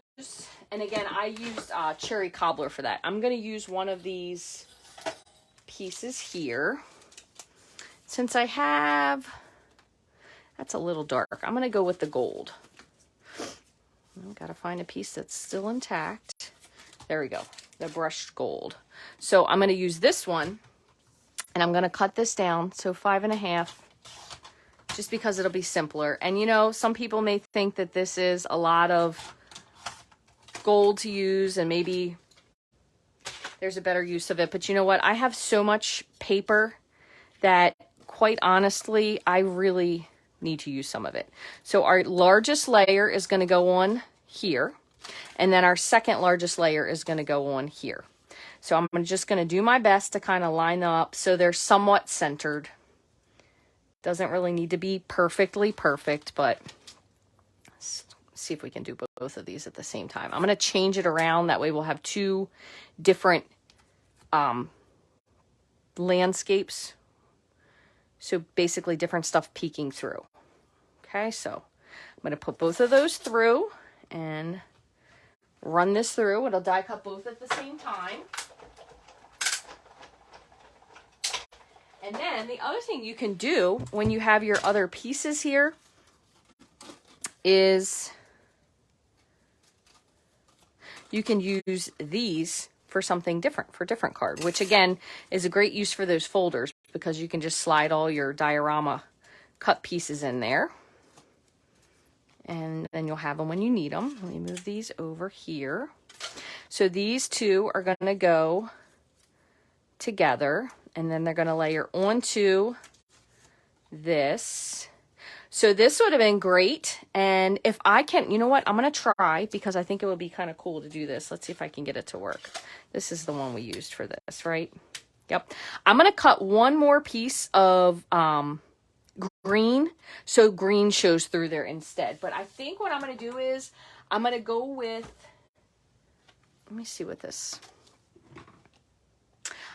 and again, I used cherry cobbler for that. I'm going to use one of these pieces here. Since I have, that's a little dark, I'm going to go with the gold. I've got to find a piece that's still intact. There we go, the brushed gold. So I'm going to use this one, and I'm going to cut this down, so 5 1/2, just because it'll be simpler. And you know, some people may think that this is a lot of gold to use, and maybe there's a better use of it. But you know what? I have so much paper that, quite honestly, I really need to use some of it. So our largest layer is going to go on here, and then our second largest layer is going to go on here. So I'm just going to do my best to kind of line them up so they're somewhat centered. Doesn't really need to be perfectly perfect, but let's see if we can do both of these at the same time. I'm going to change it around. That way we'll have two different landscapes. So basically different stuff peeking through. Okay, so I'm going to put both of those through and run this through. It'll die cut both at the same time. And then the other thing you can do when you have your other pieces here is you can use these for something different, for different card, which again is a great use for those folders, because you can just slide all your diorama cut pieces in there. And then you'll have them when you need them. Let me move these over here. So these two are going to go together, and then they're going to layer onto this. So this would have been great. And if I can, you know what? I'm going to try, because I think it would be kind of cool to do this. Let's see if I can get it to work. This is the one we used for this, right? Yep. I'm going to cut one more piece of green, so green shows through there instead. But I think what I'm going to do is I'm going to go with, let me see what this,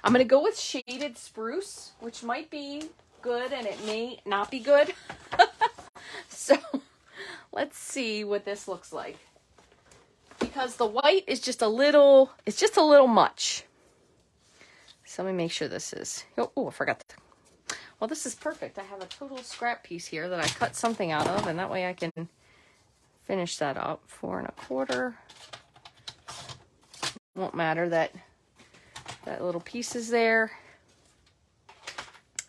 I'm going to go with shaded spruce, which might be good and it may not be good. So let's see what this looks like, because the white is just a little, it's just a little much. So let me make sure this is, oh, I forgot. Well, this is perfect. I have a total scrap piece here that I cut something out of, and that way I can finish that up. 4 1/4. Won't matter that that little piece is there.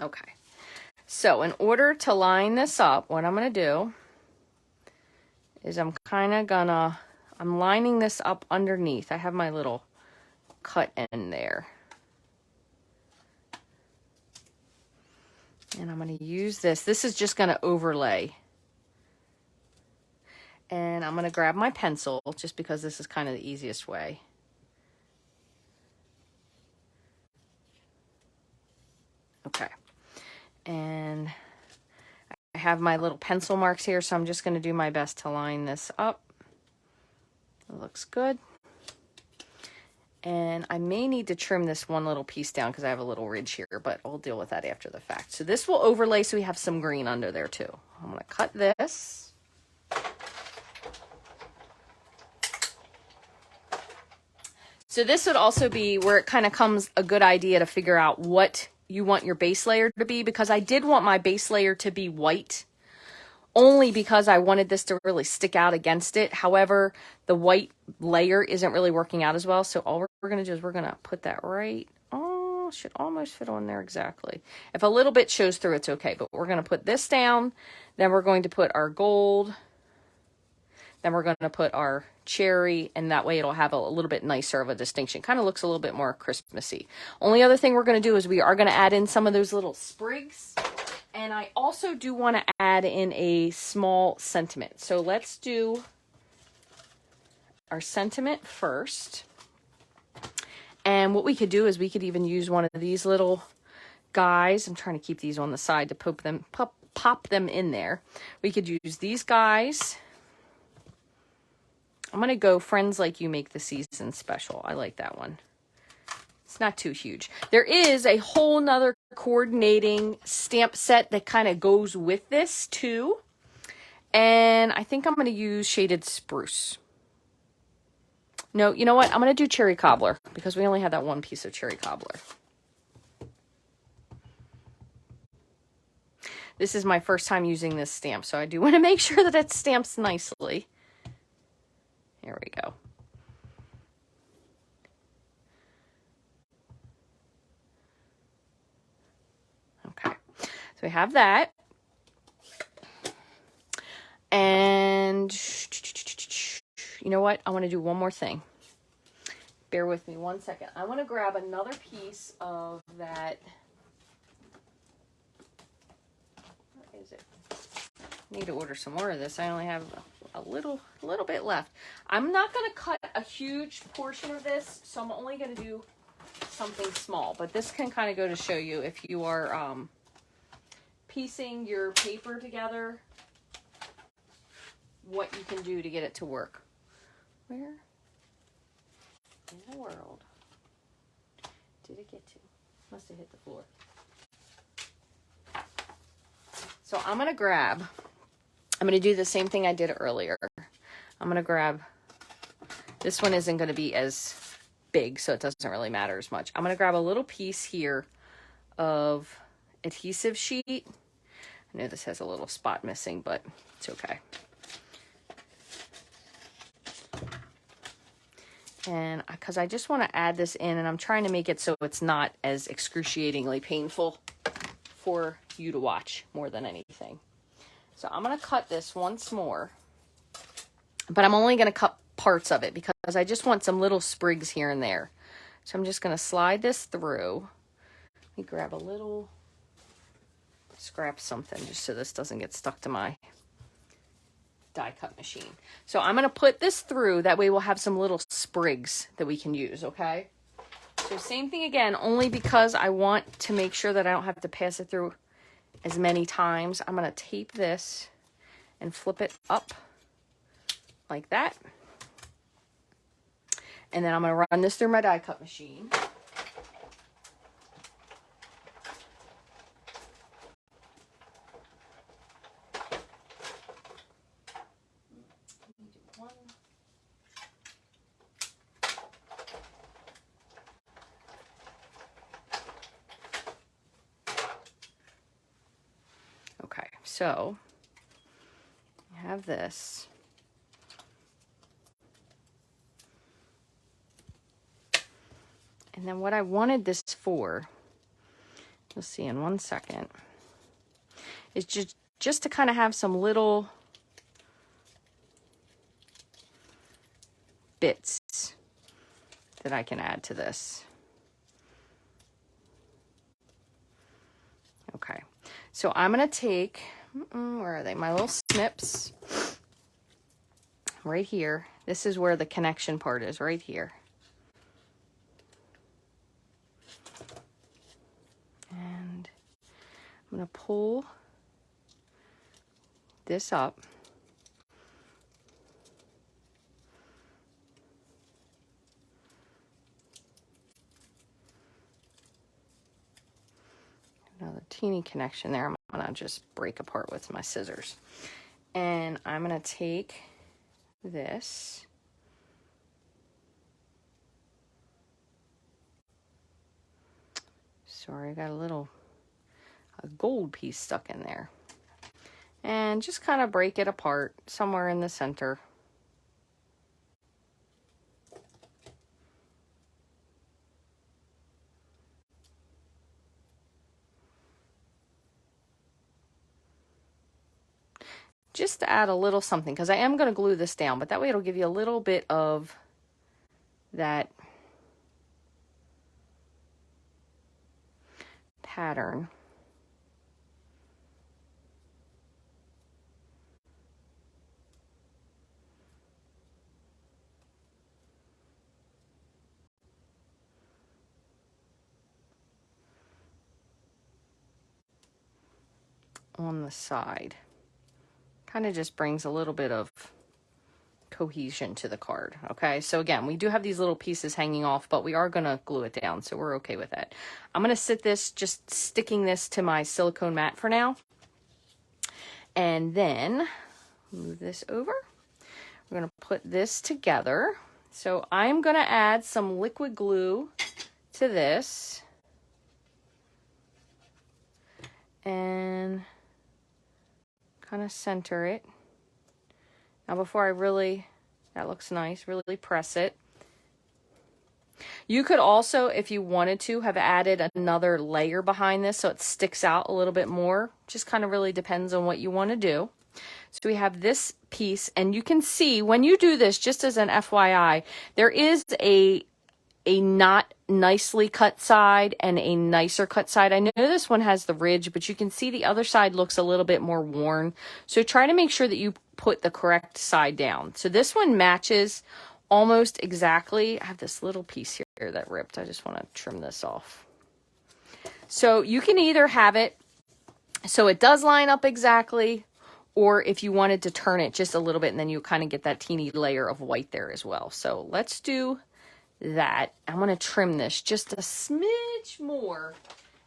Okay. So in order to line this up, what I'm going to do is I'm lining this up underneath. I have my little cut end there. And I'm going to use this. This is just going to overlay. And I'm going to grab my pencil, just because this is kind of the easiest way. Okay. And I have my little pencil marks here, so I'm just going to do my best to line this up. It looks good. And I may need to trim this one little piece down because I have a little ridge here, but we'll deal with that after the fact. So this will overlay so we have some green under there too. I'm going to cut this. So this would also be where it kind of comes a good idea to figure out what you want your base layer to be, because I did want my base layer to be white only because I wanted this to really stick out against it. However, the white layer isn't really working out as well. So all we're going to do is we're going to put that right. Oh, should almost fit on there exactly. If a little bit shows through, it's okay. But we're going to put this down. Then we're going to put our gold. Then we're going to put our cherry, and that way it'll have a little bit nicer of a distinction. Kind of looks a little bit more Christmassy. Only other thing we're going to do is we are going to add in some of those little sprigs. And I also do want to add in a small sentiment. So let's do our sentiment first. And what we could do is we could even use one of these little guys. I'm trying to keep these on the side to pop them in there. We could use these guys. I'm going to go Friends Like You Make the Season Special. I like that one. It's not too huge. There is a whole nother coordinating stamp set that kind of goes with this too. And I think I'm going to use Shaded Spruce. No, you know what? I'm going to do Cherry Cobbler because we only had that one piece of Cherry Cobbler. This is my first time using this stamp, so I do want to make sure that it stamps nicely. Here we go. Okay, so we have that. And you know what? I want to do one more thing. Bear with me one second. I want to grab another piece of that. Where is it? I need to order some more of this. I only have a little bit left. I'm not going to cut a huge portion of this, so I'm only going to do something small. But this can kind of go to show you if you are piecing your paper together, what you can do to get it to work. Where in the world did it get to? Must have hit the floor. So I'm going to do the same thing I did earlier. I'm going to grab, this one isn't going to be as big, so it doesn't really matter as much. I'm going to grab a little piece here of adhesive sheet. I know this has a little spot missing, but it's okay. And because I just want to add this in, and I'm trying to make it so it's not as excruciatingly painful for you to watch more than anything. So I'm going to cut this once more, but I'm only going to cut parts of it because I just want some little sprigs here and there. So I'm just going to slide this through. Let me grab a little scrap something just so this doesn't get stuck to my die cut machine. So I'm going to put this through. That way we'll have some little sprigs that we can use, okay? So same thing again, only because I want to make sure that I don't have to pass it through as many times. I'm going to tape this and flip it up like that. And then I'm going to run this through my die cut machine. Okay, so I have this. And then what I wanted this for, you'll see in 1 second, is just to kind of have some little bits that I can add to this. Okay, so I'm going to take, where are they? My little snips right here. This is where the connection part is, right here. And I'm going to pull this up. Another teeny connection there. I'm going to just break apart with my scissors. And I'm going to take this. Sorry, I got a gold piece stuck in there. and just kind of break it apart somewhere in the center. Just to add a little something, because I am going to glue this down, but that way it'll give you a little bit of that pattern. On the side. Kind of just brings a little bit of cohesion to the card. Okay, so again, we do have these little pieces hanging off, but we are going to glue it down, so we're okay with that. I'm going to sit this, just sticking this to my silicone mat for now, and then move this over. We're going to put this together. So I'm going to add some liquid glue to this, and kind of center it. Now before I really, that looks nice, really press it. You could also, if you wanted to, have added another layer behind this so it sticks out a little bit more. Just kind of really depends on what you want to do. So we have this piece, and you can see when you do this, just as an FYI, there is a not nicely cut side and a nicer cut side. I know this one has the ridge, but you can see the other side looks a little bit more worn. So try to make sure that you put the correct side down. So this one matches almost exactly. I have this little piece here that ripped. I just want to trim this off. So you can either have it so it does line up exactly, or if you wanted to turn it just a little bit, and then you kind of get that teeny layer of white there as well. So let's do that. I'm going to trim this just a smidge more,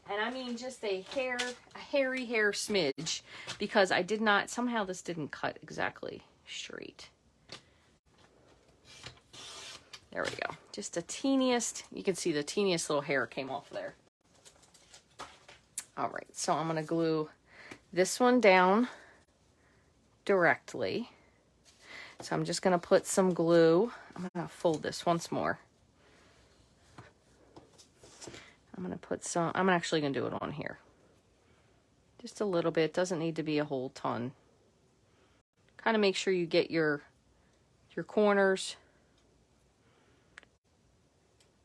and I mean just a hairy hair smidge, because I did not, somehow this didn't cut exactly straight. There we go. Just the teeniest, you can see the teeniest little hair came off there. All right, so I'm going to glue this one down directly. So I'm just going to put some glue. I'm going to fold this once more. I'm going to put some, I'm actually going to do it on here. Just a little bit, doesn't need to be a whole ton. Kind of make sure you get your corners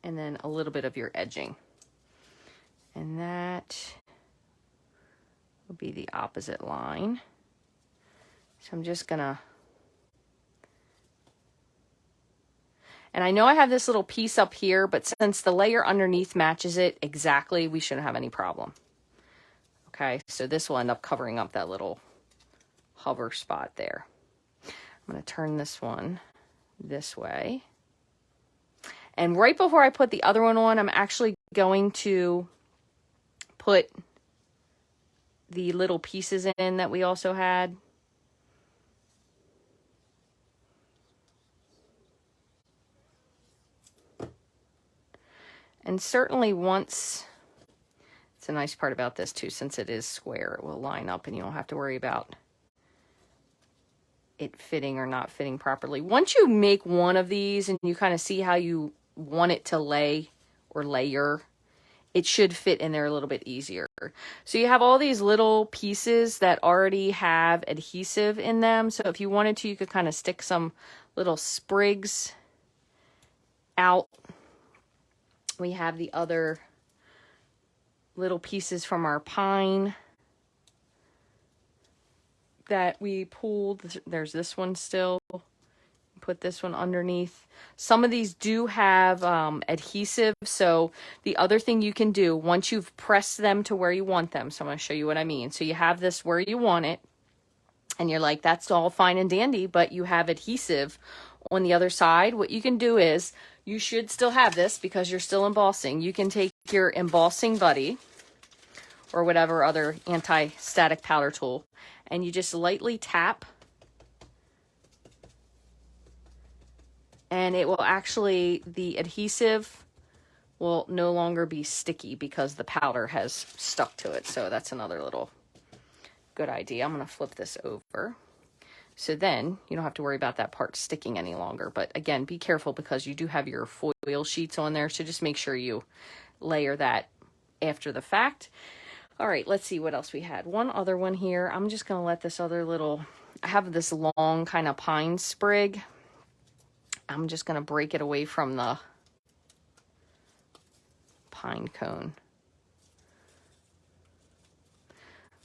and then a little bit of your edging. And that will be the opposite line. So I'm just going to, and I know I have this little piece up here, but since the layer underneath matches it exactly, we shouldn't have any problem. Okay, so this will end up covering up that little hover spot there. I'm going to turn this one this way. And right before I put the other one on, I'm actually going to put the little pieces in that we also had. And certainly once, it's a nice part about this too, since it is square, it will line up and you don't have to worry about it fitting or not fitting properly. Once you make one of these and you kind of see how you want it to lay or layer, it should fit in there a little bit easier. So you have all these little pieces that already have adhesive in them. So if you wanted to, you could kind of stick some little sprigs out. We have the other little pieces from our pine that we pulled. There's this one still. Put this one underneath. Some of these do have adhesive. So the other thing you can do, once you've pressed them to where you want them, so I'm going to show you what I mean. So you have this where you want it, and you're like, that's all fine and dandy, but you have adhesive on the other side. What you can do is, you should still have this because you're still embossing. You can take your embossing buddy or whatever other anti-static powder tool, and you just lightly tap, and it will actually, the adhesive will no longer be sticky because the powder has stuck to it. So that's another little good idea. I'm going to flip this over. So then you don't have to worry about that part sticking any longer. But again, be careful because you do have your foil sheets on there. So just make sure you layer that after the fact. All right, let's see what else we had. One other one here. I'm just going to let this other little, I have this long kind of pine sprig. I'm just going to break it away from the pine cone.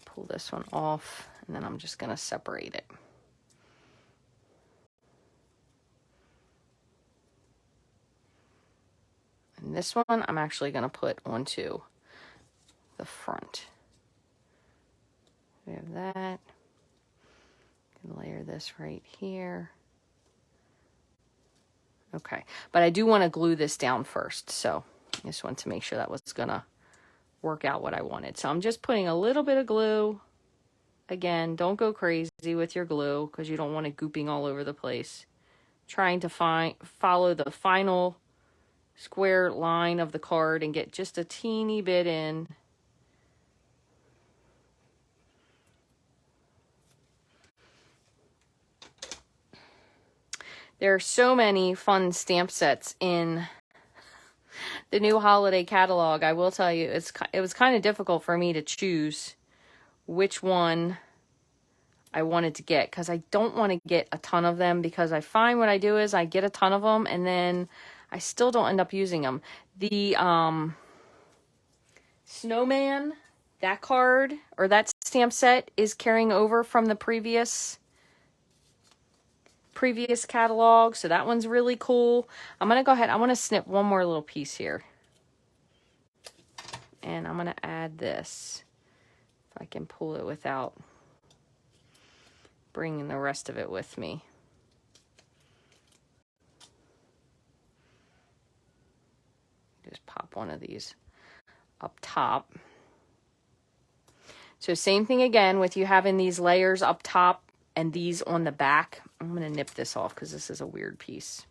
Pull this one off, and then I'm just going to separate it. And this one I'm actually going to put onto the front. We have that. Can layer this right here. Okay, but I do want to glue this down first, so I just want to make sure that was going to work out what I wanted. So I'm just putting a little bit of glue. Again, don't go crazy with your glue because you don't want it gooping all over the place. Trying to follow the final square line of the card and get just a teeny bit in. There are so many fun stamp sets in the new holiday catalog. I will tell you, it was kind of difficult for me to choose which one I wanted to get because I don't want to get a ton of them because I find what I do is I get a ton of them and then I still don't end up using them. The Snowman, that card or that stamp set is carrying over from the previous catalog, so that one's really cool. I'm gonna go ahead, I want to snip one more little piece here, and I'm gonna add this if I can pull it without bringing the rest of it with me. Just pop one of these up top. So same thing again with you having these layers up top and these on the back. I'm going to nip this off because this is a weird piece.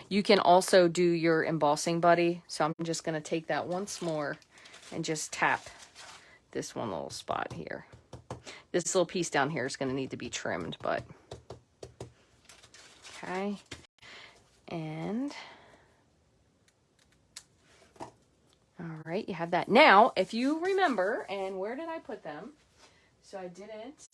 You can also do your embossing buddy. So I'm just going to take that once more and just tap this one little spot here. This little piece down here is going to need to be trimmed, but okay. And all right, you have that. Now, if you remember, and where did I put them? So I didn't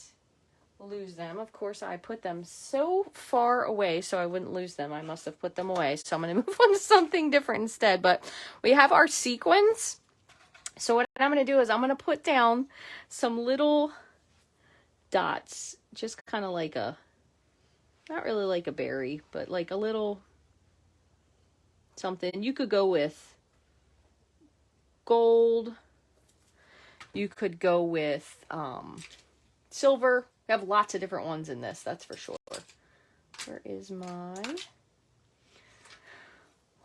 lose them. Of course, I put them so far away so I wouldn't lose them. I must have put them away. So I'm going to move on to something different instead. But we have our sequins. So what I'm going to do is I'm going to put down some little dots, just kind of like a, not really like a berry, but like a little something. You could go with gold. You could go with silver. We have lots of different ones in this, that's for sure. Where is mine?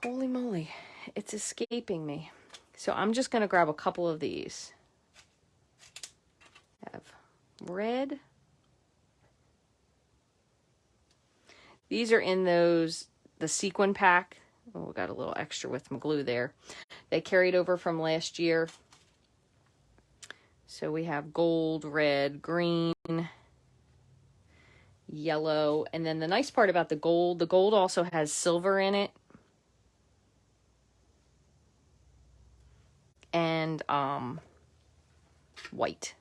Holy moly, it's escaping me. So I'm just going to grab a couple of these. I have red. These are in the sequin pack. Oh, we got a little extra with some glue there. They carried over from last year. So we have gold, red, green, yellow. And then the nice part about the gold also has silver in it. And white.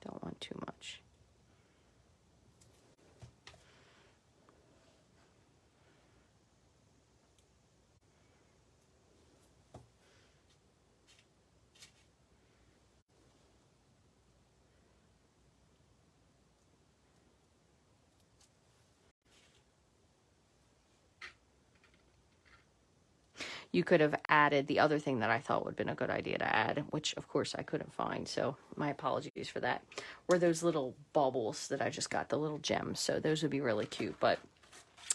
Don't want too much. You could have added the other thing that I thought would have been a good idea to add, which of course I couldn't find, so my apologies for that, were those little baubles that I just got, the little gems. So those would be really cute, but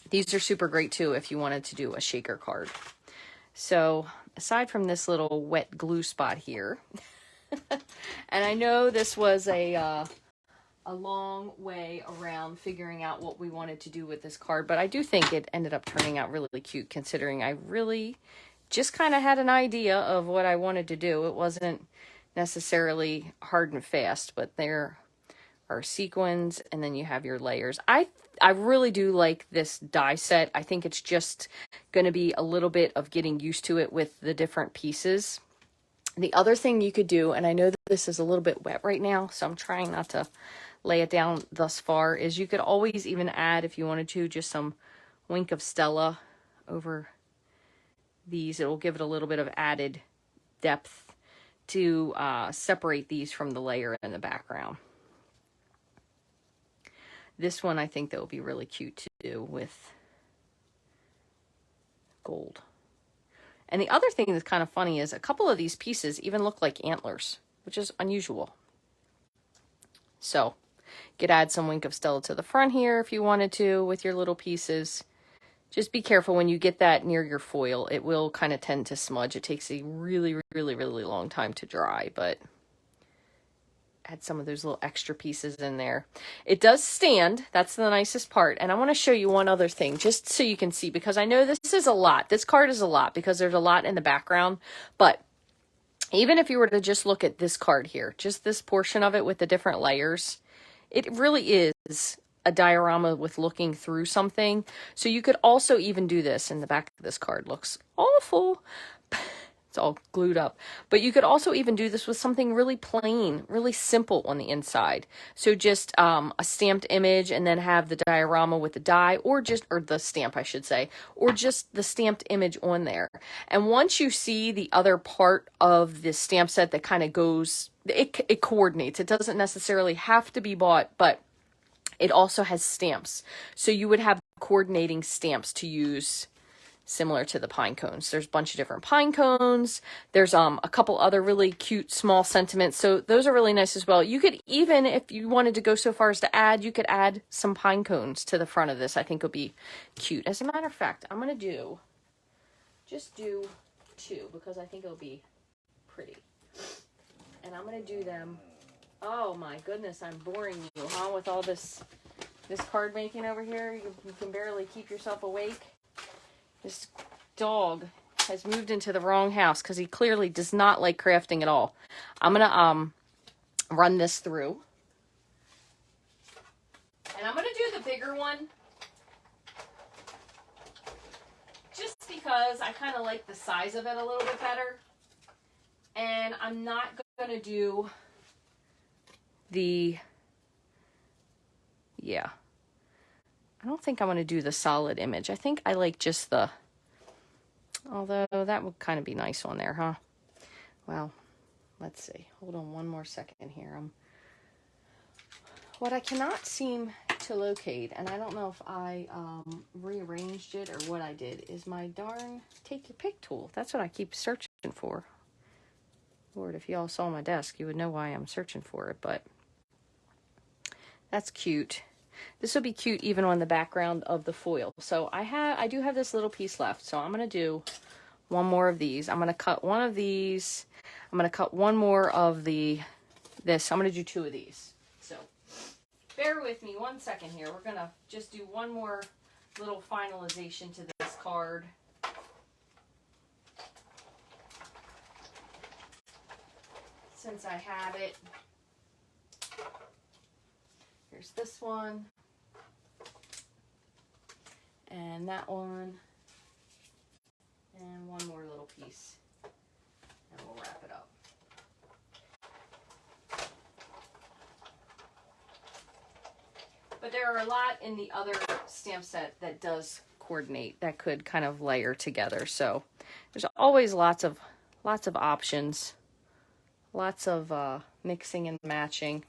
these are super great too if you wanted to do a shaker card. So aside from this little wet glue spot here, and I know this was a a long way around figuring out what we wanted to do with this card, but I do think it ended up turning out really cute considering I really just kind of had an idea of what I wanted to do. It wasn't necessarily hard and fast, but there are sequins and then you have your layers. I really do like this die set. I think it's just going to be a little bit of getting used to it with the different pieces. The other thing you could do, and I know that this is a little bit wet right now, so I'm trying not to lay it down thus far, is you could always even add, if you wanted to, just some Wink of Stella over these. It will give it a little bit of added depth to separate these from the layer in the background. This one I think that will be really cute to do with gold. And the other thing that's kind of funny is a couple of these pieces even look like antlers, which is unusual. So you could add some Wink of Stella to the front here if you wanted to with your little pieces. Just be careful when you get that near your foil. It will kind of tend to smudge. It takes a really, really, really long time to dry, but add some of those little extra pieces in there. It does stand. That's the nicest part. And I want to show you one other thing just so you can see, because I know this is a lot. This card is a lot because there's a lot in the background. But even if you were to just look at this card here, just this portion of it with the different layers, it really is a diorama with looking through something. So you could also even do this in the back of this card. Looks awful. It's all glued up. But you could also even do this with something really plain, really simple on the inside. So just a stamped image and then have the diorama with the die, or the stamp, I should say, or just the stamped image on there. And once you see the other part of the stamp set that kind of goes, it coordinates. It doesn't necessarily have to be bought, but it also has stamps. So you would have coordinating stamps to use similar to the pine cones. There's a bunch of different pine cones. There's a couple other really cute small sentiments. So those are really nice as well. You could even, if you wanted to go so far as to add, you could add some pine cones to the front of this. I think would be cute. As a matter of fact, I'm going to just do 2 because I think it'll be pretty. And I'm going to do them. Oh my goodness, I'm boring you, huh? With all this card making over here. You can barely keep yourself awake. This dog has moved into the wrong house because he clearly does not like crafting at all. I'm going to run this through. And I'm going to do the bigger one. Just because I kind of like the size of it a little bit better. And I'm not going to do the... Yeah. I don't think I'm going to do the solid image. I think I like just the... Although that would kind of be nice on there, huh? Well, let's see. Hold on one more second here. What I cannot seem to locate, and I don't know if I rearranged it or what I did, is my darn Take Your Pick tool. That's what I keep searching for. Lord, if y'all saw my desk, you would know why I'm searching for it, but that's cute. This will be cute even on the background of the foil. So I do have this little piece left, so I'm going to do one more of these. I'm going to cut one of these. I'm going to cut one more of this. I'm going to do 2 of these. So bear with me 1 second here. We're going to just do one more little finalization to this card. Since I have it. Here's this one, and that one, and one more little piece, and we'll wrap it up. But there are a lot in the other stamp set that does coordinate, that could kind of layer together. So there's always lots of options, lots of mixing and matching.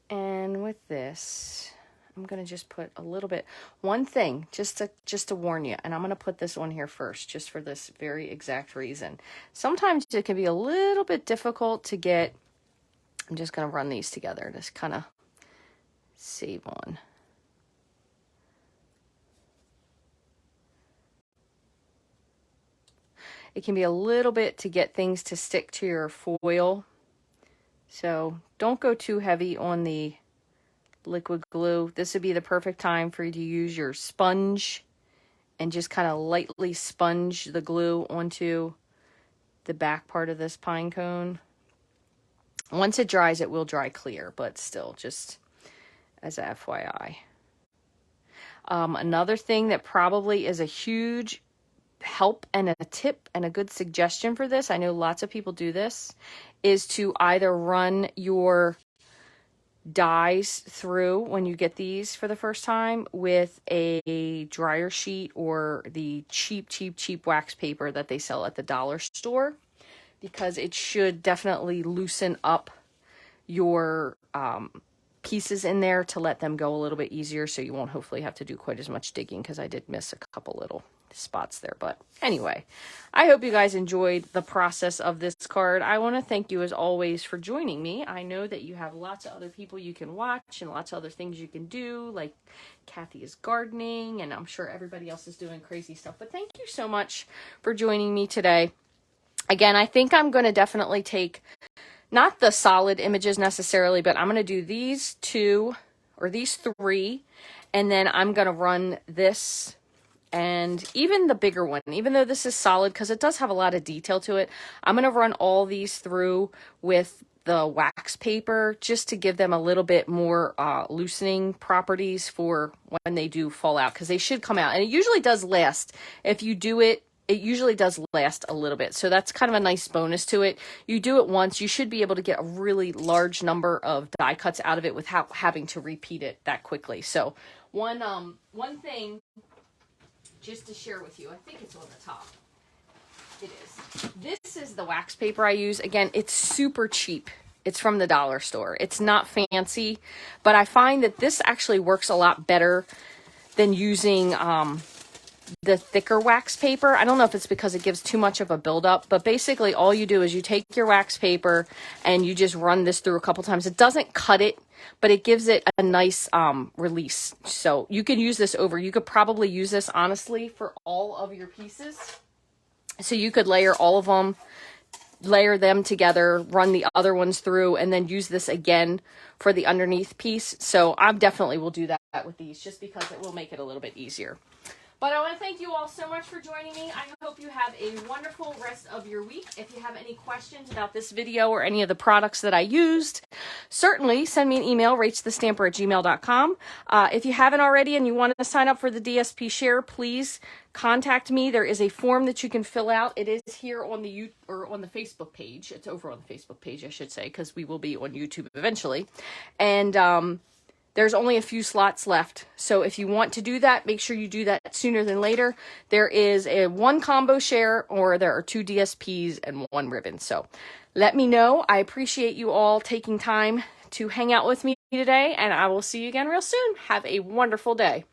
And with this, I'm going to just put a little bit, one thing, just to warn you, and I'm going to put this on here first, just for this very exact reason. Sometimes it can be a little bit difficult to get, I'm just going to run these together, just kind of save on. It can be a little bit to get things to stick to your foil. So don't go too heavy on the liquid glue. This would be the perfect time for you to use your sponge and just kind of lightly sponge the glue onto the back part of this pine cone. Once it dries, it will dry clear, but still, just as a FYI. Another thing that probably is a huge help and a tip and a good suggestion for this, I know lots of people do this, is to either run your dies through when you get these for the first time with a dryer sheet or the cheap wax paper that they sell at the dollar store, because it should definitely loosen up your pieces in there to let them go a little bit easier, so you won't hopefully have to do quite as much digging, because I did miss a couple little spots there. But anyway, I hope you guys enjoyed the process of this card. I want to thank you as always for joining me. I know that you have lots of other people you can watch and lots of other things you can do, like Kathy is gardening, and I'm sure everybody else is doing crazy stuff. But thank you so much for joining me today. Again, I think I'm going to definitely take not the solid images necessarily, but I'm going to do these two or these three, and then I'm going to run this and even the bigger one, even though this is solid because it does have a lot of detail to it. I'm going to run all these through with the wax paper just to give them a little bit more loosening properties for when they do fall out, because they should come out, and it usually does last. If you do it, it usually does last a little bit. So that's kind of a nice bonus to it. You do it once, you should be able to get a really large number of die cuts out of it without having to repeat it that quickly. So one thing just to share with you, I think it's on the top. It is. This is the wax paper I use. Again, it's super cheap. It's from the dollar store. It's not fancy, but I find that this actually works a lot better than using the thicker wax paper. I don't know if it's because it gives too much of a buildup, but basically all you do is you take your wax paper and you just run this through a couple times. It doesn't cut it, but it gives it a nice release. So you can use this over. You could probably use this, honestly, for all of your pieces. So you could layer all of them, layer them together, run the other ones through, and then use this again for the underneath piece. So I definitely will do that with these, just because it will make it a little bit easier. But I want to thank you all so much for joining me. I hope you have a wonderful rest of your week. If you have any questions about this video or any of the products that I used, certainly send me an email, rachthestamper@gmail.com. If you haven't already and you want to sign up for the DSP share, please contact me. There is a form that you can fill out. It is here on the on the Facebook page. It's over on the Facebook page, I should say, because we will be on YouTube eventually. And there's only a few slots left. So if you want to do that, make sure you do that sooner than later. There is one combo share, or there are 2 DSPs and 1 ribbon. So let me know. I appreciate you all taking time to hang out with me today, and I will see you again real soon. Have a wonderful day.